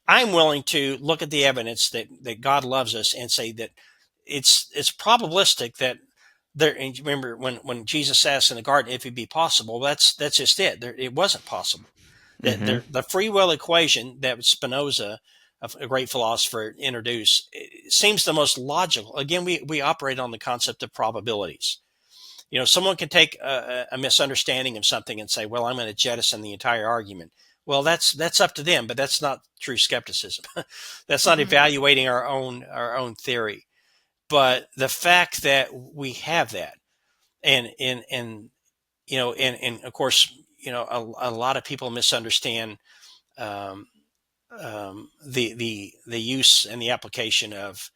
I'm willing to look at the evidence that God loves us and say that it's probabilistic that there. And remember when Jesus asked in the garden if it be possible, that's just it. It wasn't possible. That Hmm. the free will equation that Spinoza, a great philosopher, introduced, it seems the most logical. Again, we operate on the concept of probabilities. Someone can take a misunderstanding of something and say, well, I'm going to jettison the entire argument. Well, that's up to them, but that's not true skepticism. That's not Mhm. evaluating our own theory. But the fact that we have that, and and of course, a lot of people misunderstand um, the use and the application of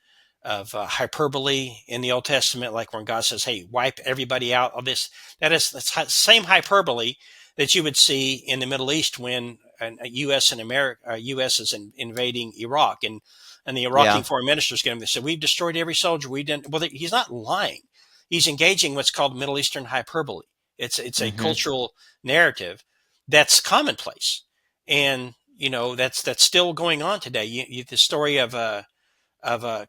hyperbole in the Old Testament, like when God says, "Hey, wipe everybody out of this." That's the same hyperbole that you would see in the Middle East when a U.S. and America, U.S. is invading Iraq, and the Iraqi Yeah. foreign minister is going to say, "We've destroyed every soldier. We didn't." Well, he's not lying. He's engaging what's called Middle Eastern hyperbole. It's a Hmm. cultural narrative that's commonplace, and that's still going on today. The story of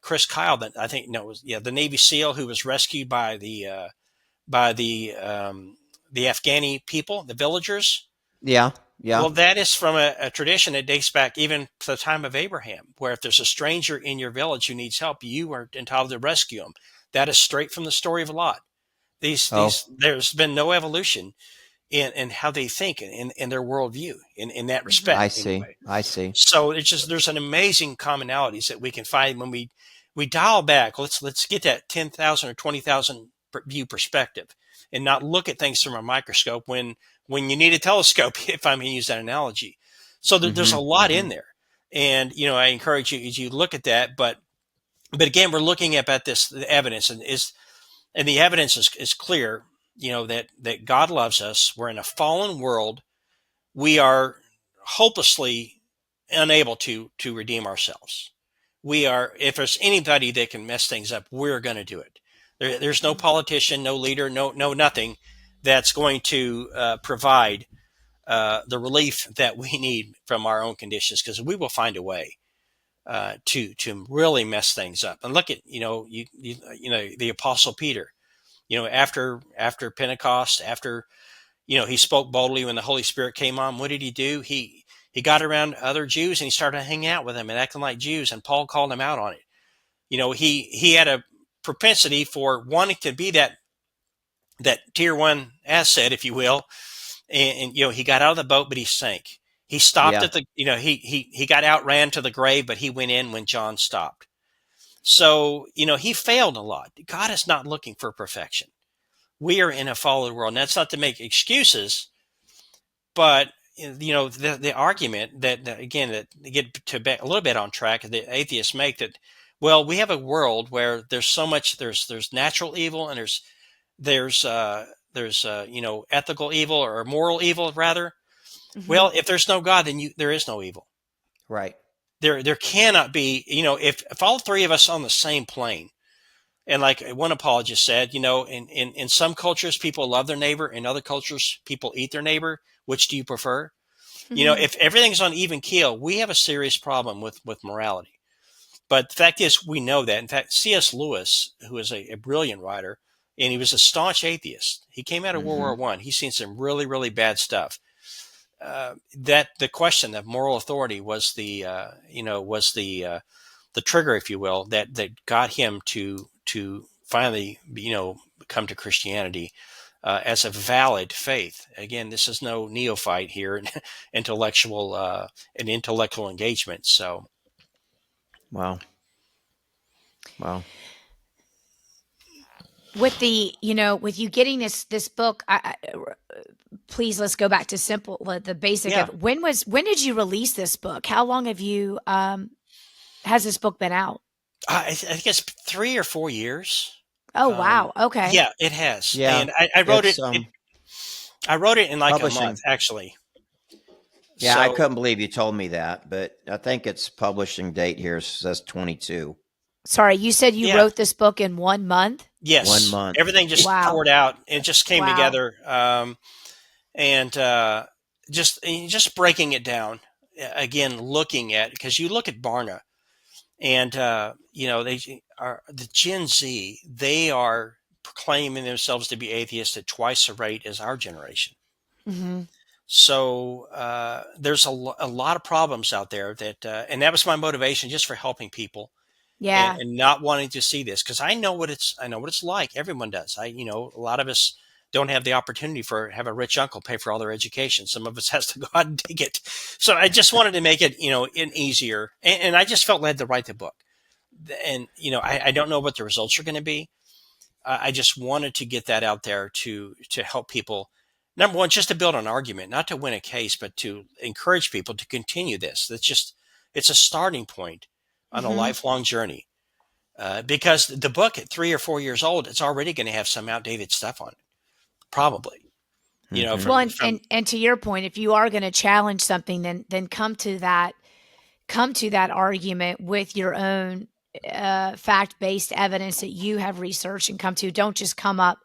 Chris Kyle, that I think, no, it was, yeah, the Navy SEAL who was rescued by the Afghani people, the villagers. Yeah. Yeah. Well, that is from a tradition that dates back even to the time of Abraham, where if there's a stranger in your village who needs help, you are entitled to rescue him. That is straight from the story of Lot. Oh, There's been no evolution in how they think in their worldview in that Mhm. I respect, see. anyway. I see. So there's an amazing commonalities that we can find when we dial back. Let's get that 10,000 or 20,000 view perspective, and not look at things from a microscope when you need a telescope, if I may use that analogy. So there's Hmm. a lot Hmm. in there, and I encourage you as you look at that. But again, we're looking at this, the evidence, and the evidence is clear. That God loves us. We're in a fallen world. We are hopelessly unable to redeem ourselves. We are, if there's anybody that can mess things up, we're going to do it. There's no Mhm. politician, no leader, no nothing that's going to provide the relief that we need from our own conditions, because we will find a way to really mess things up. And look at the Apostle Peter. After Pentecost, after he spoke boldly when the Holy Spirit came on. What did he do? He got around other Jews and he started hanging out with them and acting like Jews. And Paul called him out on it. He had a propensity for wanting to be that tier one asset, if you will, and he got out of the boat, but he sank. He stopped Yeah. at the, he got outran to the grave, but he went in when John stopped. So, he failed a lot. God is not looking for perfection. We are in a fallen world. And that's not to make excuses, but the argument that again, that to get to a little bit on track, the atheists make that, well, we have a world where there's so much, there's natural evil, and there's ethical evil, or moral evil rather. Mm-hmm. Well, if there's no God, then there is no evil. Right. There cannot be, if all three of us on the same plane. And like one apologist said, in some cultures, people love their neighbor. In other cultures, people eat their neighbor. Which do you prefer? If everything's on even keel, we have a serious problem with morality. But the fact is, we know that. In fact, C.S. Lewis, who is a brilliant writer, and he was a staunch atheist. He came out of World War I. He's seen some really, really bad stuff. That the question of moral authority was the trigger, if you will, that got him to finally come to Christianity as a valid faith. Again, this is no neophyte here, intellectual engagement. So, Wow. With with you getting this book, please, let's go back to the basic yeah, of when did you release this book? How long have you has this book been out? I think it's 3 or 4 years. Oh, wow. Okay. Yeah, it has, Yeah. and I wrote It's I wrote it in like a publishing. month, actually. Yeah, I So couldn't believe you told me that, but I think its publishing date here says 22. Sorry, you said you yeah, wrote this book in 1 month? 1 yes, month. everything just Wow. poured out. It just came Wow. together, and just breaking it down again, looking at, because you look at Barna, and they are the Gen Z. They are proclaiming themselves to be atheists at twice the rate as our generation. Mm-hmm. So there's a lot of problems out there and that was my motivation, just for helping people, Yeah. and not wanting to see this, because I know what it's like. Everyone does. A lot of us don't have the opportunity have a rich uncle pay for all their education. Some of us has to go out and dig it. So I just wanted to make it, easier, and I just felt led to write the book. And I don't know what the results are going to be. I just wanted to get that out there to help people. Number one, just to build an argument, not to win a case, but to encourage people to continue this. It's a starting point on a Mm-hmm. lifelong journey. Because the book at 3 or 4 years old, it's already going to have some outdated stuff on it, probably. Mhm. Well, From and to your point, if you are going to challenge something, then come to that argument with your own fact-based evidence that you have researched and come to. Don't just come up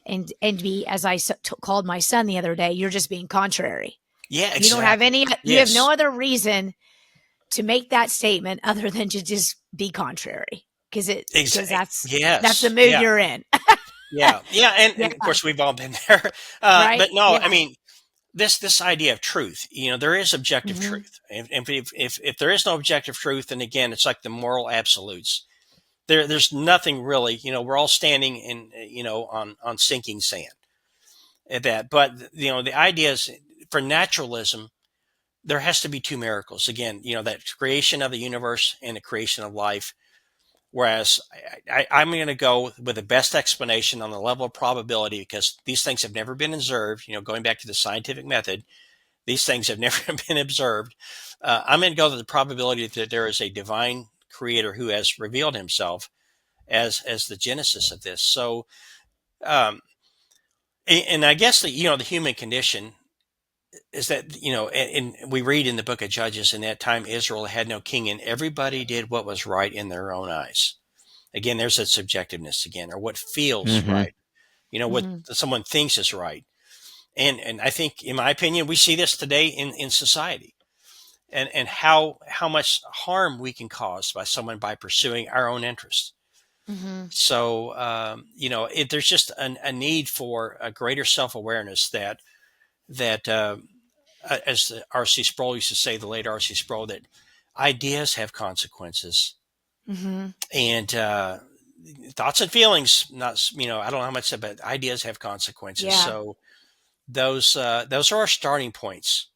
and be, as I called my son the other day, you're just being contrary. yeah, exactly. You don't have any. You have Yes. no other reason to make that statement other than to just be contrary, because that's Yes. the mood Yeah. you're in. Yeah. Yeah. And, Yeah. and of course, we've all been there. Right? But no, Yeah. I mean, this idea of truth, there is objective Mhm. truth. And if there is no objective truth, then again, it's like the moral absolutes. There's nothing really. We're all standing on sinking sand. At that, but the idea is, for naturalism, there has to be two miracles. Again, that creation of the universe and the creation of life. Whereas I'm going to go with the best explanation on the level of probability, because these things have never been observed. Going back to the scientific method, these things have never been observed. I'm going to go to the probability that there is a divine creator who has revealed himself as the genesis of this. So, and I guess the human condition is that, and we read in the book of Judges, in that time Israel had no king, and everybody did what was right in their own eyes. Again, there's that subjectiveness again, or what feels Mhm. right. What Mhm. someone thinks is right. And I think, in my opinion, we see this today in society, and how much harm we can cause by someone by pursuing our own interests. Mhm. So, there's just a need for a greater self-awareness that as R.C. Sproul used to say, the late R.C. Sproul, that ideas have consequences, Mhm. and thoughts and feelings, not, I don't know how much, but ideas have consequences. Yeah. So those are our starting points.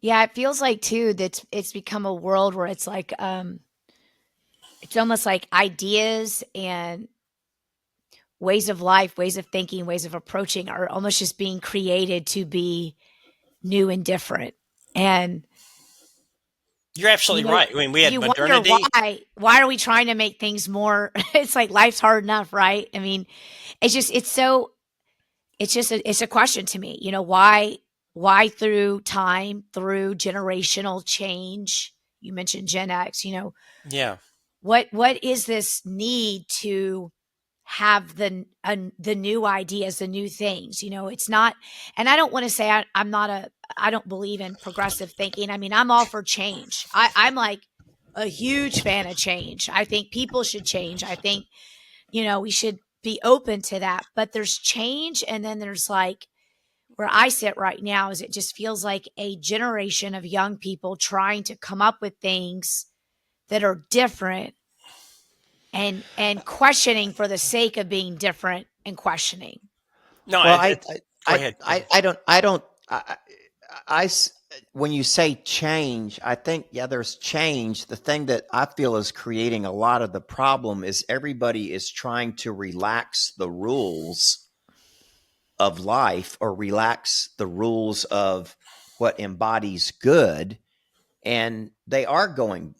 Yeah, it feels like too that it's become a world where it's like it's almost like ideas and ways of life, ways of thinking, ways of approaching are almost just being created to be new and different. And You're you absolutely know, right. I mean, we had you wonder modernity. why are we trying to make things more it's like life's hard enough, right? I mean, it's a question to me, why through time, through generational change, you mentioned Gen X, Yeah. what is this need to have the new ideas, the new things? It's not, and I don't want to say I'm not I don't believe in progressive thinking. I mean, I'm all for change. I'm like a huge fan of change. I think people should change. I think, we should be open to that. But there's change, and then there's like where I sit right now is it just feels like a generation of young people trying to come up with things that are different and questioning for the sake of being different and questioning. No, Well, go ahead. Go ahead. I don't, when you say change, I think, yeah, there's change. The thing that I feel is creating a lot of the problem is everybody is trying to relax the rules of life or relax the rules of what embodies good. And they are going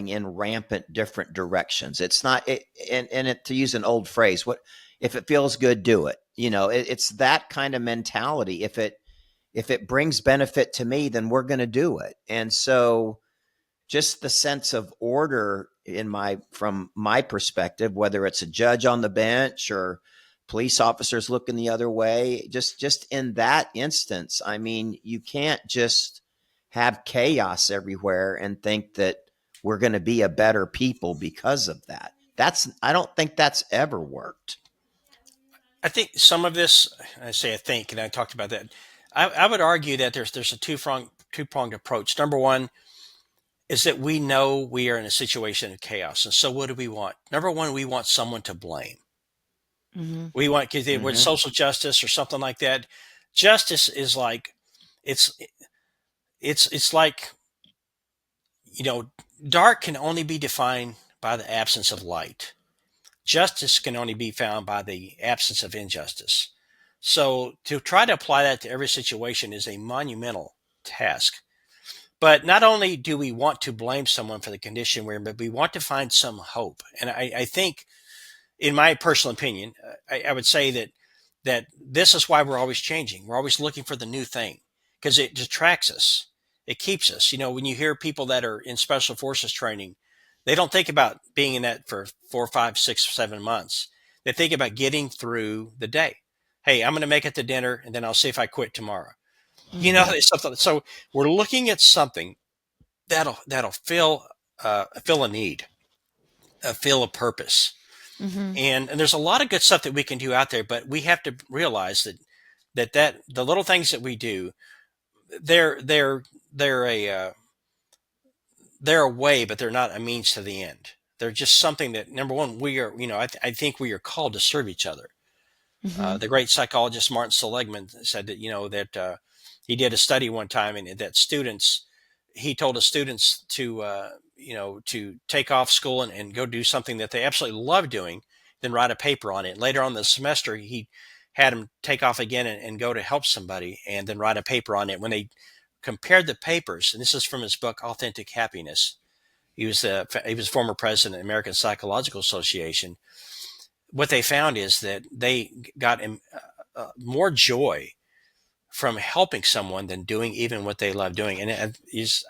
in rampant different directions. It's not to use an old phrase, what if it feels good, do it. It's that kind of mentality. If it brings benefit to me, then we're going to do it. And so just the sense of order from my perspective, whether it's a judge on the bench or police officers looking the other way, just in that instance, I mean, you can't just have chaos everywhere and think that we're going to be a better people because of that. I don't think that's ever worked. I think some of this, I think, and I talked about that. I would argue that there's a two pronged approach. Number one is that we know we are in a situation of chaos, and so what do we want? Number one, we want someone to blame. Mm-hmm. We want, because with Mm-hmm. social justice or something like that, justice is like it's it's like, dark can only be defined by the absence of light. Justice can only be found by the absence of injustice. So to try to apply that to every situation is a monumental task. But not only do we want to blame someone for the condition we're in, but we want to find some hope. And I think, in my personal opinion, I would say that this is why we're always changing. We're always looking for the new thing because it detracts us. It keeps us. When you hear people that are in special forces training, they don't think about being in that for 4, 5, 6, 7 months. They think about getting through the day. Hey, I'm going to make it to dinner and then I'll see if I quit tomorrow. Mm-hmm. It's something. So we're looking at something that'll fill a need, fill a purpose. Mm-hmm. And there's a lot of good stuff that we can do out there, but we have to realize that the little things that we do, they're they're they're a they're a way, but they're not a means to the end. They're just something that, number one, we are, I think we are called to serve each other. Mm-hmm. The great psychologist Martin Seligman said that, he did a study one time, and that he told his students to take off school and go do something that they absolutely love doing, then write a paper on it. Later on in the semester, he had them take off again and go to help somebody and then write a paper on it. When they compared the papers, and this is from his book, Authentic Happiness. He was former president of the American Psychological Association. What they found is that they got more joy from helping someone than doing even what they love doing. And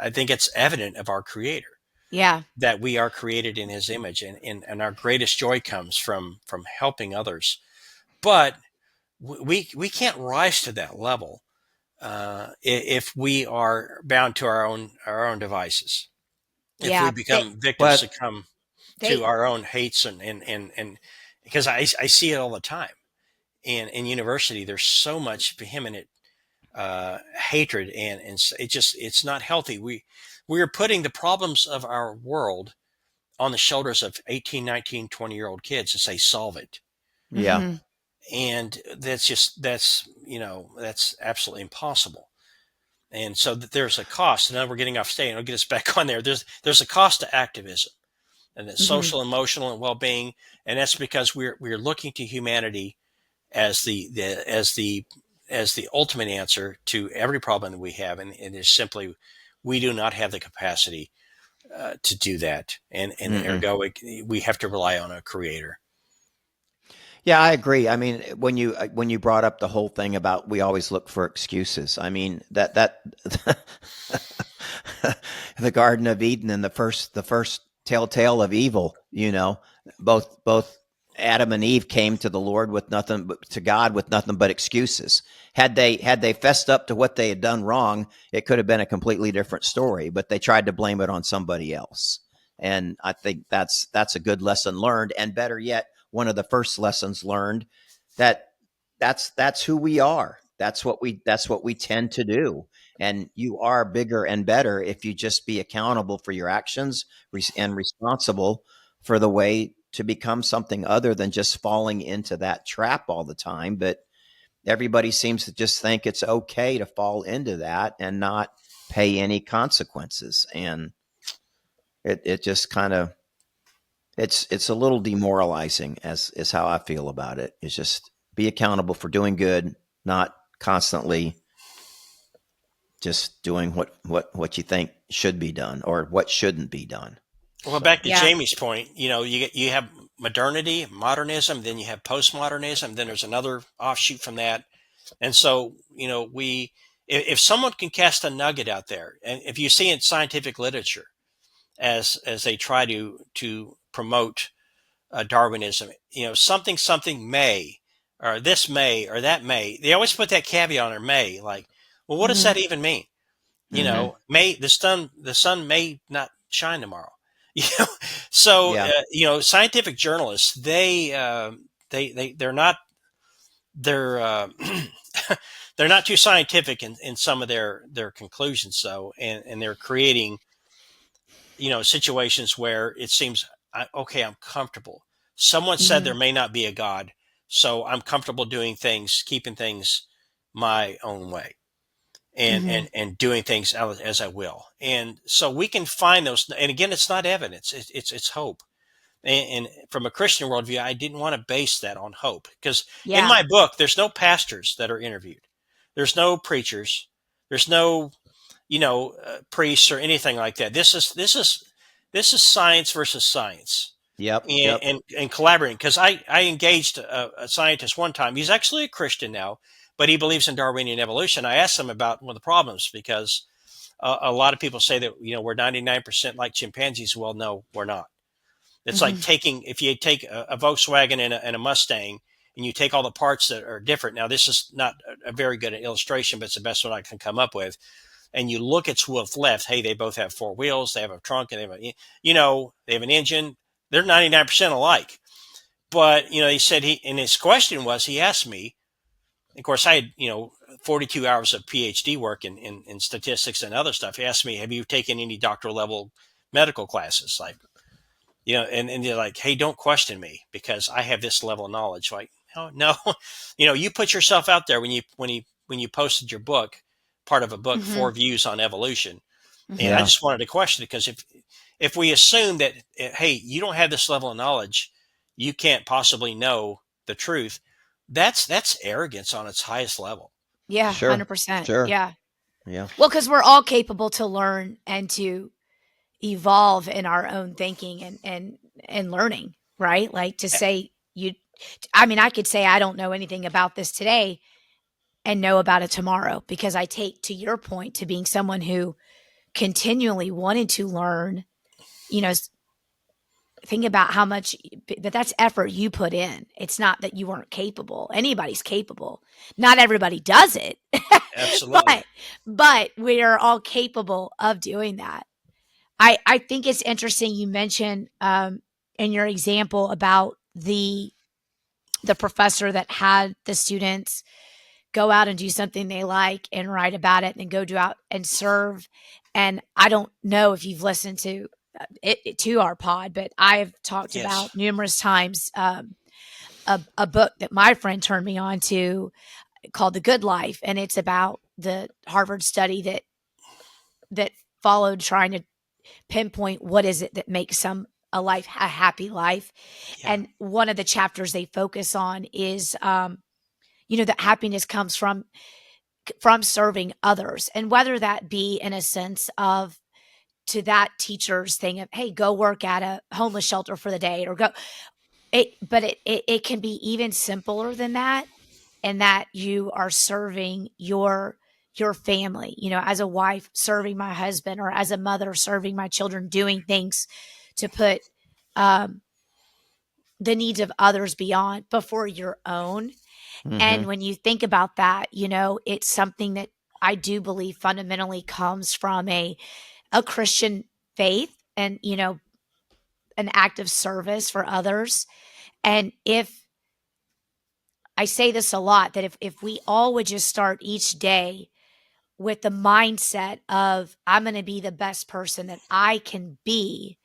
I think it's evident of our Creator Yeah. that we are created in His image, and our greatest joy comes from helping others. But we can't rise to that level if we are bound to our own devices. If we Yeah. become victims, But succumb to They our own hates and because I see it all the time in university. There's so much vehement hatred, and it's not healthy. We are putting the problems of our world on the shoulders of 18, 19, 20-year-old kids and say, solve it. yeah, Mm-hmm. and that's absolutely impossible. And so there's a cost. And now we're getting off stage. I'll get us back on there. There's a cost to activism, and it's Mhm. social, emotional, and well-being. And that's because we're looking to humanity as the ultimate answer to every problem that we have, and it's simply we do not have the capacity to do that, and Mm-mm. ergo we have to rely on a creator. Yeah, I agree. I mean, when you brought up the whole thing about we always look for excuses. I mean, that the Garden of Eden and the first telltale of evil, both Adam and Eve came to the Lord with nothing to God with nothing but excuses. Had they fessed up to what they had done wrong, it could have been a completely different story, but they tried to blame it on somebody else. And I think that's a good lesson learned, and better yet, one of the first lessons learned that that's who we are. That's what we tend to do. And you are bigger and better if you just be accountable for your actions and responsible for the way to become something other than just falling into that trap all the time. But everybody seems to just think it's okay to fall into that and not pay any consequences. And it just kind of it's a little demoralizing as is how I feel about it. Is just be accountable for doing good, not constantly just doing what you think should be done or what shouldn't be done. Well, So back to Yeah. Jamie's point, you have modernity, modernism, then you have postmodernism, then there's another offshoot from that. And so, we if someone can cast a nugget out there, and if you see in scientific literature as they try to promote Darwinism, something may, or this may, or that may, they always put that caveat on, or may, like, well, what does Mhm. that even mean? mm-hmm. May the sun may not shine tomorrow. you know so Yeah, scientific journalists, they're not, they're they're not too scientific in some of their conclusions, so, and they're creating situations where it seems, okay, I'm comfortable. Someone said there Mhm. may not be a God, so I'm comfortable doing things, keeping things my own way, and Mhm. doing things as I will. And so we can find those. And again, it's not evidence; it's hope. And from a Christian worldview, I didn't want to base that on hope, because in Yeah. my book, there's no pastors that are interviewed, there's no preachers, there's no priests or anything like that. This is science versus science, yep, and yep. collaborating. Because I engaged a scientist one time. He's actually a Christian now, but he believes in Darwinian evolution. I asked him about one of the problems, because a lot of people say that we're 99% like chimpanzees. Well, no, we're not. It's like Mhm. taking, if you take a Volkswagen and a Mustang, and you take all the parts that are different. Now, this is not a very good illustration, but it's the best one I can come up with. And you look at what's left. Hey, they both have four wheels. They have a trunk, and they have an engine. They're 99% alike. But he said, and his question was, he asked me. Of course, I had 42 hours of PhD work in statistics and other stuff. He asked me, "Have you taken any doctoral level medical classes?" Like, and they're like, "Hey, don't question me because I have this level of knowledge." Like, oh no, you put yourself out there when you posted your book, part of a book, Mhm. Four Views on Evolution. And I Mhm. Yeah, just wanted to question it, because if we assume that, hey, you don't have this level of knowledge, you can't possibly know the truth. That's arrogance on its highest level. Yeah, sure, 100%. sure. Yeah. Yeah, Well, because 'cause we're all capable to learn and to evolve in our own thinking and learning, right? Like, to say you I mean, I could say I don't know anything about this today and know about it tomorrow, because I take, to your point, to being someone who continually wanted to learn, you know, think about how much, but that's effort you put in. It's not that you weren't capable. Anybody's capable. Not everybody does it. Absolutely. but but we are all capable of doing that. I think it's interesting you mentioned in your example about the professor that had the students go out and do something they like and write about it and go do out and serve. And I don't know if you've listened to to our pod, but I've talked Yes. about numerous times a book that my friend turned me on to called The Good Life, and it's about the Harvard study that followed trying to pinpoint what is it that makes a life a happy life. Yeah. And one of the chapters they focus on is that happiness comes from serving others, and whether that be in a sense of to that teacher's thing of, hey, go work at a homeless shelter for the day, or go it can be even simpler than that, and that you are serving your family, as a wife serving my husband, or as a mother serving my children, doing things to put um, the needs of others before your own. Mm-hmm. And when you think about that, it's something that I do believe fundamentally comes from a Christian faith, and, an act of service for others. And if I say this a lot, that if we all would just start each day with the mindset of, I'm going to be the best person that I can be,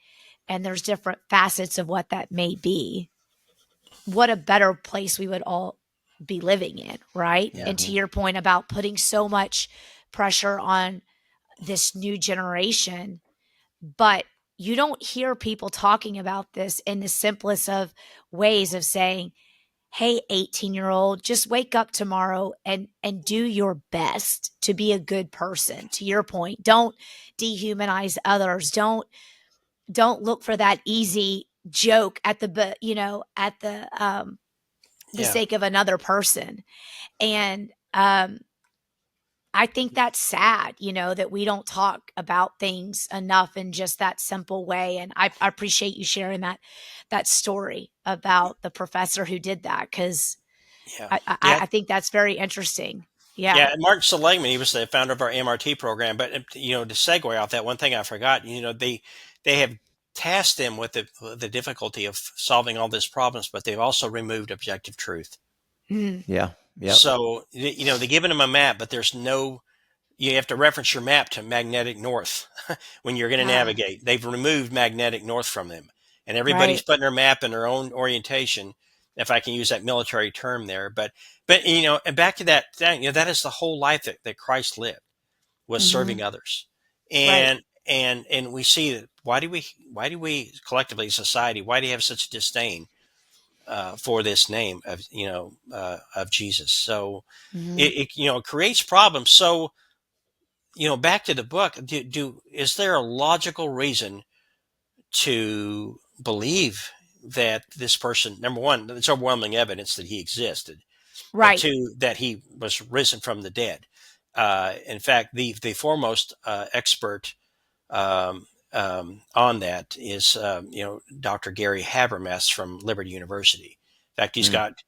and there's different facets of what that may be, what a better place we would all be living in, right? Yeah. And to your point about putting so much pressure on this new generation, but you don't hear people talking about this in the simplest of ways of saying, hey, 18-year-old, just wake up tomorrow and do your best to be a good person. To your point, don't dehumanize others. Don't look for that easy joke at the Yeah. sake of another person. And I think that's sad, that we don't talk about things enough in just that simple way. And I appreciate you sharing that story about the professor who did that, because Yeah. I think that's very interesting. Yeah. Yeah, and Mark Seligman, he was the founder of our MRT program. But to segue off that, one thing I forgot, they have tasked them with the difficulty of solving all these problems, but they've also removed objective truth. Mm. Yeah. Yep. So they've given them a map, but there's no. You have to reference your map to magnetic north when you're going to navigate. They've removed magnetic north from them, and everybody's Right. putting their map in their own orientation, if I can use that military term there. But and back to that thing, that is the whole life that Christ lived, was serving others. Right. And we see that why do we collectively as society, why do you have such disdain for this name of Jesus? So it creates problems. So back to the book, is there a logical reason to believe that this person, number one, it's overwhelming evidence that he existed, but Right. two, that he was risen from the dead. In fact, the foremost expert on that is Dr. Gary Habermas from Liberty University. In fact, he's got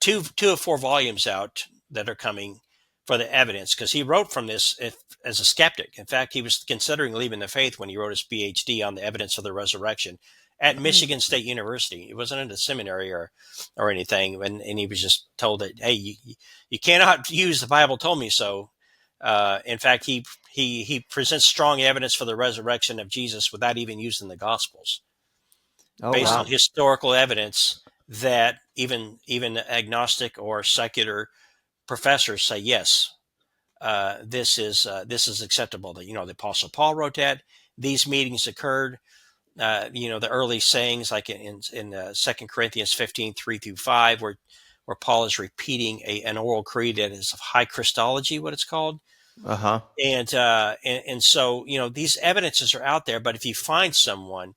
two of 4 volumes out that are coming for the evidence, because he wrote from this as a skeptic. In fact, he was considering leaving the faith when he wrote his PhD on the evidence of the resurrection at Michigan State University. It wasn't in a seminary or anything, and he was just told that, hey, you cannot use the Bible told me so. In fact, he presents strong evidence for the resurrection of Jesus without even using the Gospels, based on historical evidence that even agnostic or secular professors say, yes, this is acceptable. That the Apostle Paul wrote that these meetings occurred. The early sayings, like in 2 Corinthians 15:3-5, where Paul is repeating an oral creed that is of high Christology, what it's called. And so these evidences are out there. But if you find someone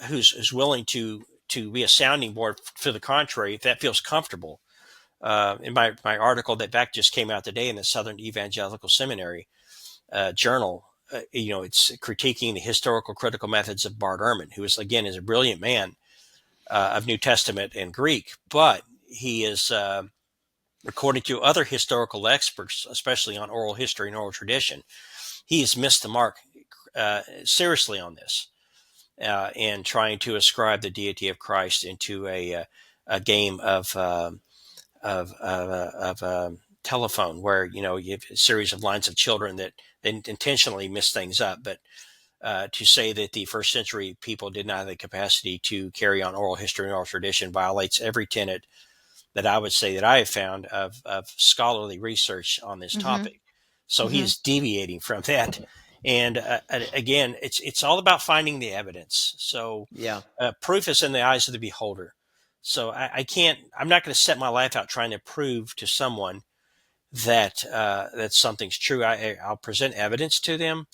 who's willing to be a sounding board for the contrary, if that feels comfortable, in my article that just came out today in the Southern Evangelical Seminary journal, it's critiquing the historical critical methods of Bart Ehrman, who is a brilliant man of New Testament and Greek, but he is, according to other historical experts, especially on oral history and oral tradition, he has missed the mark seriously on this, in trying to ascribe the deity of Christ into a game of telephone, where you have a series of lines of children that intentionally miss things up. But to say that the first century people did not have the capacity to carry on oral history and oral tradition violates every tenet that I would say that I have found of scholarly research on this Mm-hmm. topic. So he Mm-hmm. is deviating from that. And again, it's all about finding the evidence. So Yeah. proof is in the eyes of the beholder. So I can't. I'm not going to set my life out trying to prove to someone that that something's true. I'll present evidence to them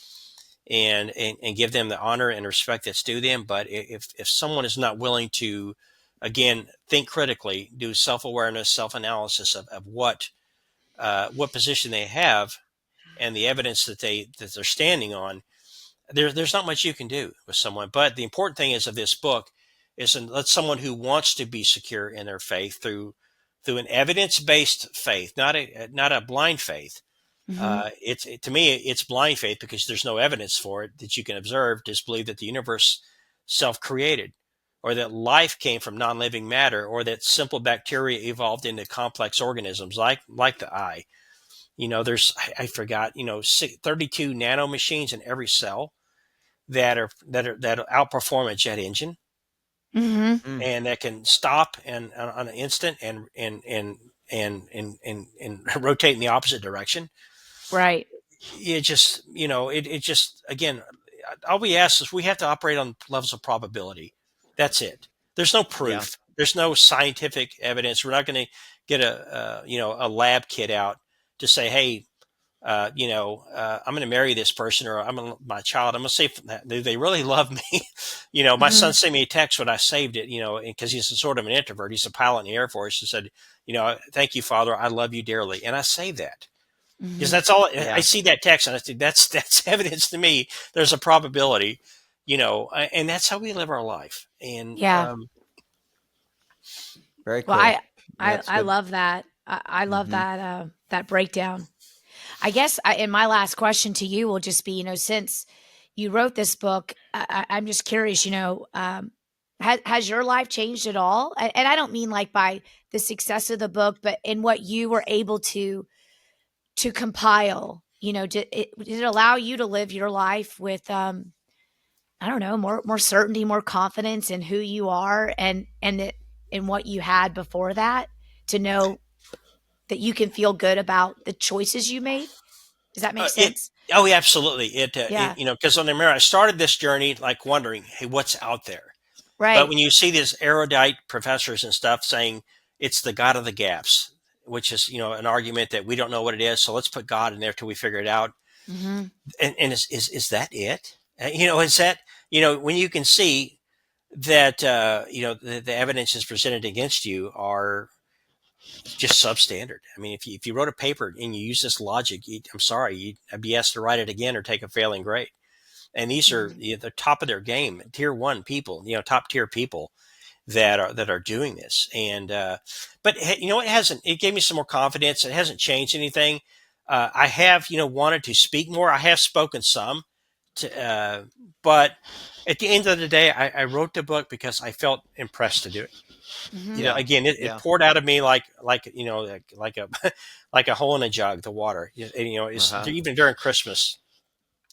and give them the honor and respect that's due them. But if someone is not willing to, again, think critically, do self awareness, self analysis of what position they have and the evidence that they're standing on, there's not much you can do with someone. But the important thing is of this book is to let someone who wants to be secure in their faith through an evidence based faith, not a blind faith. Mm-hmm. To me, it's blind faith because there's no evidence for it that you can observe. Just believe that the universe self-created, or that life came from non-living matter, or that simple bacteria evolved into complex organisms like the eye. There's I forgot 32 nanomachines in every cell that outperform a jet engine Mm-hmm. Mm. and that can stop and on an instant and rotate in the opposite direction. Right. It just, again, all we ask is we have to operate on levels of probability. That's it. There's no Yeah. proof. There's no scientific evidence. We're not going to get a lab kit out to say, hey, I'm going to marry this person, or my child. I'm going to see if do they really love me. My Mm-hmm. son sent me a text when I saved it. Because he's sort of an introvert. He's a pilot in the Air Force. He said, thank you, Father. I love you dearly, and I saved that. Because Mm-hmm. that's all I Yeah. see that text, and I think that's evidence to me. There's a probability, and that's how we live our life. And Yeah. Very Well, cool. That's I good. love that. I love Mm-hmm. that breakdown. I guess and my last question to you will just be, since you wrote this book, I'm just curious, has your life changed at all? And I don't mean like by the success of the book, but in what you were able to compile. Did it allow you to live your life with I don't know, more certainty, more confidence in who you are and in what you had before that, to know that you can feel good about the choices you made? Does that make it sense? oh yeah, absolutely. Yeah. Because on the mirror, I started this journey like wondering, hey, what's out there? But Right. when you see these erudite professors and stuff saying it's the God of the gaps, which is an argument that we don't know what it is, so let's put God in there till we figure it out. Mm-hmm. And is that it? Is that when you can see that the evidence is presented against you are just substandard. I mean, if you wrote a paper and you use this logic, I'm sorry, I'd be asked to write it again or take a failing grade. And these are Mm-hmm. the top of their game, tier one people, top tier people that are doing this. And but it hasn't. It gave me some more confidence. It hasn't changed anything. I have wanted to speak more. I have spoken some, but at the end of the day, I wrote the book because I felt impressed to do it. Mm-hmm. Yeah. Again, it Yeah. poured out of me like a like a hole in a jug, the water. And, it's Uh-huh. even during Christmas.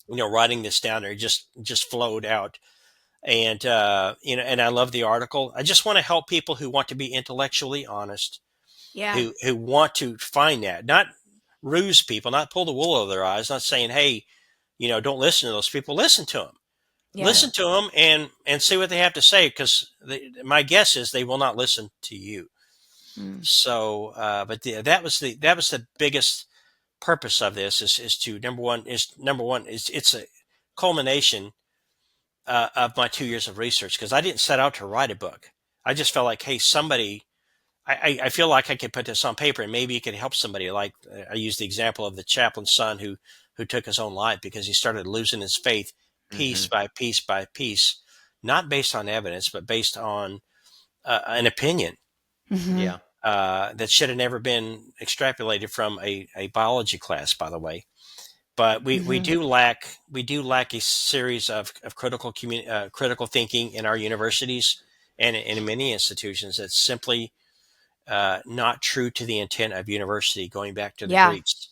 Writing this down there, it just flowed out. And and I love the article. I just want to help people who want to be intellectually honest, Yeah. who want to find that, not ruse people, not pull the wool over their eyes, not saying, hey, don't listen to those people. Listen to them. Yeah. Yeah. Listen to them and see what they have to say, because my guess is they will not listen to you. Mm. So, but that was the biggest purpose of this is to number one is it's a culmination of my 2 years of research, because I didn't set out to write a book. I just felt like, hey, somebody, I feel like I could put this on paper and maybe it could help somebody. Like I used the example of the chaplain's son who took his own life because he started losing his faith Mm-hmm. piece by piece by piece, not based on evidence, but based on an opinion Mm-hmm. Yeah. that should have never been extrapolated from a biology class, by the way. But we Mm-hmm. do lack a series of critical thinking in our universities and in many institutions. That's simply not true to the intent of university, going back to the Yeah. Greeks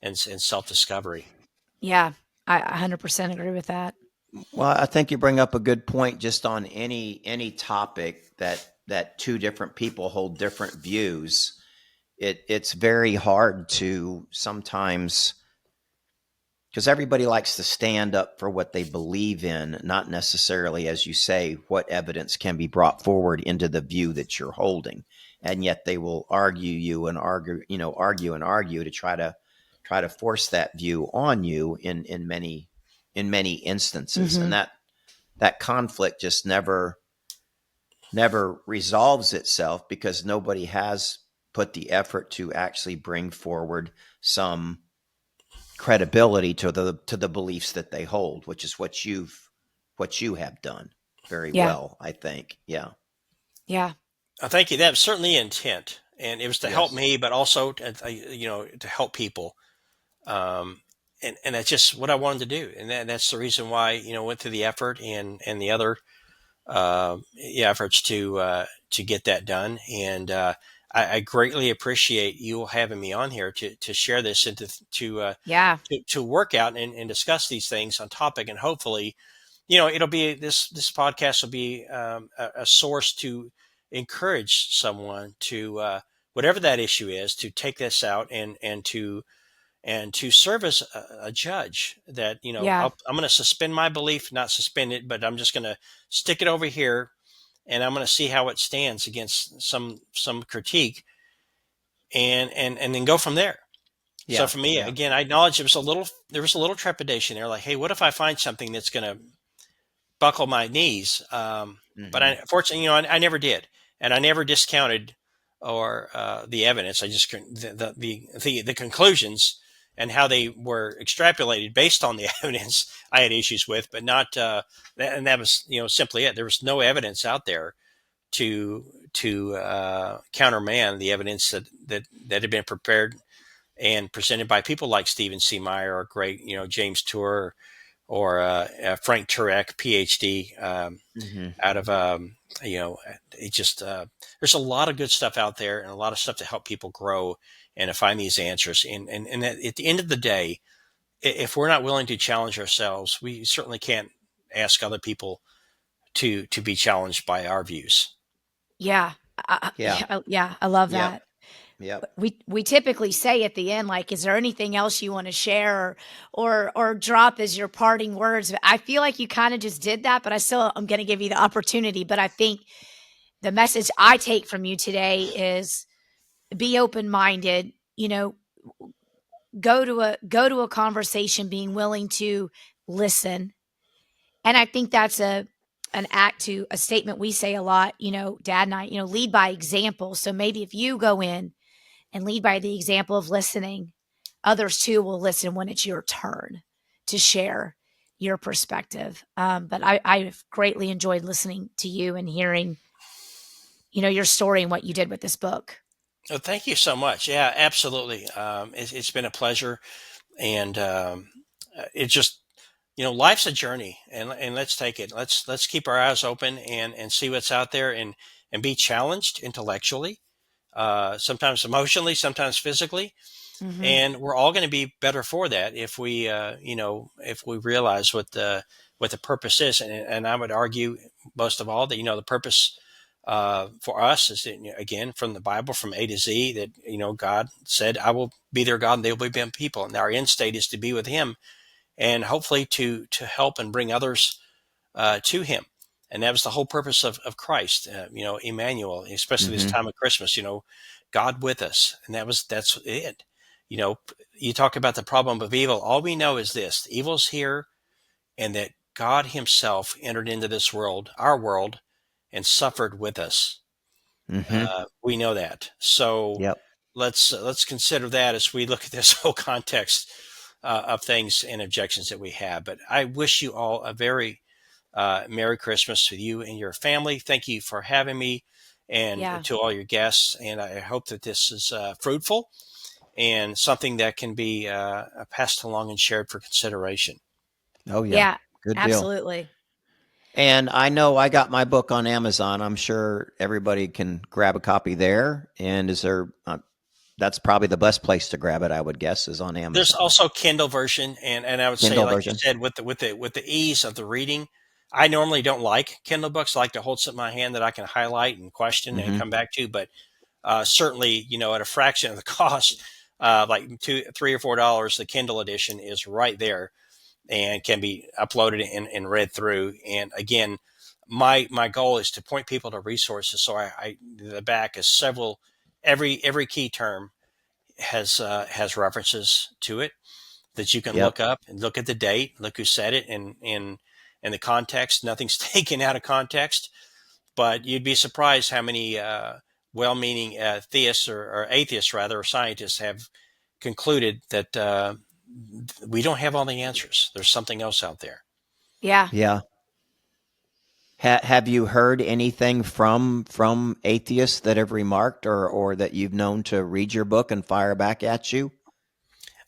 and self discovery. Yeah. I 100% agree with that. Well, I think you bring up a good point just on any topic that two different people hold different views. It's very hard to sometimes, because everybody likes to stand up for what they believe in, not necessarily, as you say, what evidence can be brought forward into the view that you're holding. And yet they will argue and argue to try to force that view on you in many instances. And Mm-hmm. that conflict just never resolves itself because nobody has put the effort to actually bring forward some credibility to the beliefs that they hold, which is what you have done very Yeah. well, I think. Yeah. Yeah. Thank you. That was certainly the intent, and it was to help Yes. me, but also to help people. Um, and that's just what I wanted to do, and that's the reason why went through the effort and the other efforts to get that done. And I greatly appreciate you having me on here to share this and Yeah. to work out and discuss these things on topic. And hopefully, it'll be this podcast will be a source to encourage someone to whatever that issue is to take this out and to serve as a judge that Yeah. I'm going to suspend my belief, not suspend it, but I'm just going to stick it over here, and I'm going to see how it stands against some critique, and then go from there. So Yeah. for me, Yeah. again, I acknowledge there was a little trepidation there, like, hey, what if I find something that's going to buckle my knees? But Mm-hmm. fortunately, I never did, and I never discounted or the evidence. I just the conclusions and how they were extrapolated based on the evidence I had issues with, but not and that was simply it. There was no evidence out there to countermand the evidence that had been prepared and presented by people like Stephen C. Meyer or great James Tour or Frank Turek, PhD, Mm-hmm. out of it just there's a lot of good stuff out there and a lot of stuff to help people grow and to find these answers. And at the end of the day, if we're not willing to challenge ourselves, we certainly can't ask other people to be challenged by our views. Yeah. Yeah. Yeah. I love Yep. that. Yep. We typically say at the end, like, is there anything else you want to share or drop as your parting words? I feel like you kind of just did that, but I'm going to give you the opportunity. But I think the message I take from you today is be open minded. Go to a conversation, being willing to listen. And I think that's a statement we say a lot. Dad and I, lead by example. So maybe if you go in and lead by the example of listening, others too will listen when it's your turn to share your perspective. But I've greatly enjoyed listening to you and hearing, your story and what you did with this book. Oh, thank you so much. Yeah, absolutely. It's been a pleasure, and it just life's a journey, and let's take it. Let's keep our eyes open and see what's out there, and be challenged intellectually, sometimes emotionally, sometimes physically, Hmm. and we're all going to be better for that if we if we realize what the purpose is. And I would argue most of all that the purpose for us is that, again, from the Bible, from A to Z, that God said, I will be their God and they will be my people, and our end state is to be with him, and hopefully to help and bring others to him. And that was the whole purpose of Christ, Emmanuel, especially this Mm-hmm. time of Christmas, God with us. And that's it. You know, you talk about the problem of evil. All we know is this: evil's here, and that God himself entered into this world, our world, and suffered with us. Mm-hmm. We know that. So Yep. let's consider that as we look at this whole context of things and objections that we have. But I wish you all a very Merry Christmas to you and your family. Thank you for having me, and Yeah. to all your guests. And I hope that this is fruitful and something that can be passed along and shared for consideration. Oh yeah. Yeah. Good deal. Absolutely. And I know I got my book on Amazon. I'm sure everybody can grab a copy there. And is there? that's probably the best place to grab it, I would guess, is on Amazon. There's also Kindle version, and I would say, Kindle like version. you said, with the ease of the reading. I normally don't like Kindle books. I like to hold something in my hand that I can highlight and question and come back to. But certainly, at a fraction of the cost, like $2, $3, or $4, the Kindle edition is right there and can be uploaded and read through. And again, my goal is to point people to resources. So the back is every key term has references to it that you can look up and look at the date, look who said it, and the context. Nothing's taken out of context, but you'd be surprised how many well-meaning theists or atheists, rather, or scientists have concluded that we don't have all the answers. There's something else out there. Yeah. Yeah. Have you heard anything from atheists that have remarked or that you've known to read your book and fire back at you?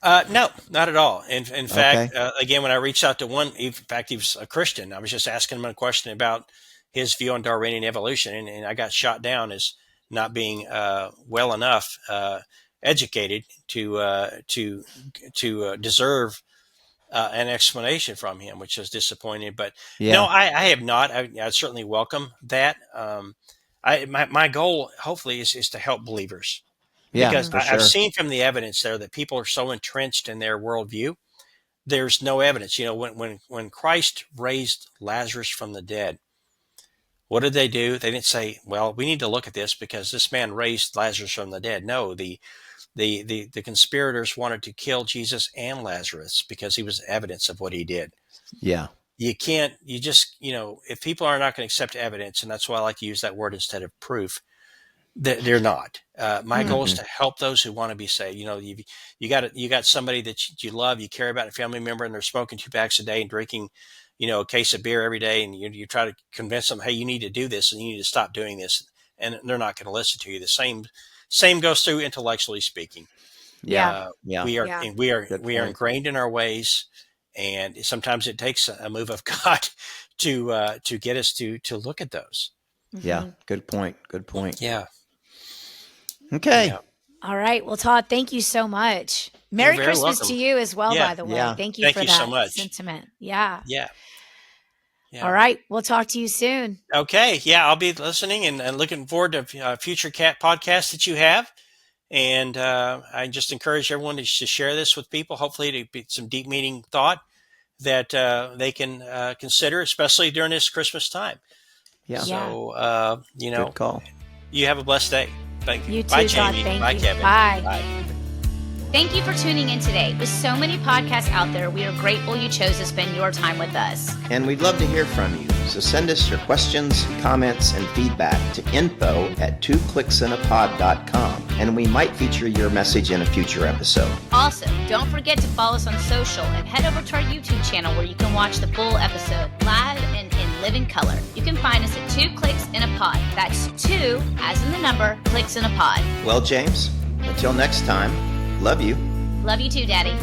No, not at all. In fact, again, when I reached out to one, in fact, he was a Christian. I was just asking him a question about his view on Darwinian evolution, and I got shot down as not being well enough educated to deserve an explanation from him, which was disappointing. But no, I have not. I certainly welcome that. My goal, hopefully, is to help believers. Yeah, Because for sure. I've seen from the evidence there that people are so entrenched in their worldview, there's no evidence. When Christ raised Lazarus from the dead, what did they do? They didn't say, well, we need to look at this because this man raised Lazarus from the dead. No, the conspirators wanted to kill Jesus and Lazarus because he was evidence of what he did. Yeah. If people are not going to accept evidence, and that's why I like to use that word instead of proof, they're not. My goal is to help those who want to be saved. You got somebody that you love, you care about, a family member, and they're smoking 2 packs a day and drinking, a case of beer every day, and you try to convince them, hey, you need to do this and you need to stop doing this, and they're not going to listen to you. The same goes through intellectually speaking. Yeah. We are ingrained in our ways, and sometimes it takes a move of God to get us to look at those. Yeah. Good point. Yeah. Okay. Yeah. All right. Well, Todd, thank you so much. Merry very Christmas welcome. to you as well, Yeah. by the way. Yeah. Thank you Thank for you that so much. sentiment. Yeah. Yeah. All right. We'll talk to you soon. Okay. Yeah, I'll be listening and looking forward to future podcasts that you have. And I just encourage everyone to share this with people. Hopefully, to be some deep meaning thought that they can consider, especially during this Christmas time. Yeah. So Good call. you have a blessed day. Thank you. You too, Bye, Todd. Jamie. Thank Bye, you. Kevin. Bye. Bye. Thank you for tuning in today. With so many podcasts out there, we are grateful you chose to spend your time with us. And we'd love to hear from you. So send us your questions, comments, and feedback to info@twoclicksinapod.com, and we might feature your message in a future episode. Also, don't forget to follow us on social and head over to our YouTube channel where you can watch the full episode live and in living color. You can find us at 2 Clicks in a Pod. That's 2, as in the number, clicks in a pod. Well, James, until next time, love you. Love you too, Daddy.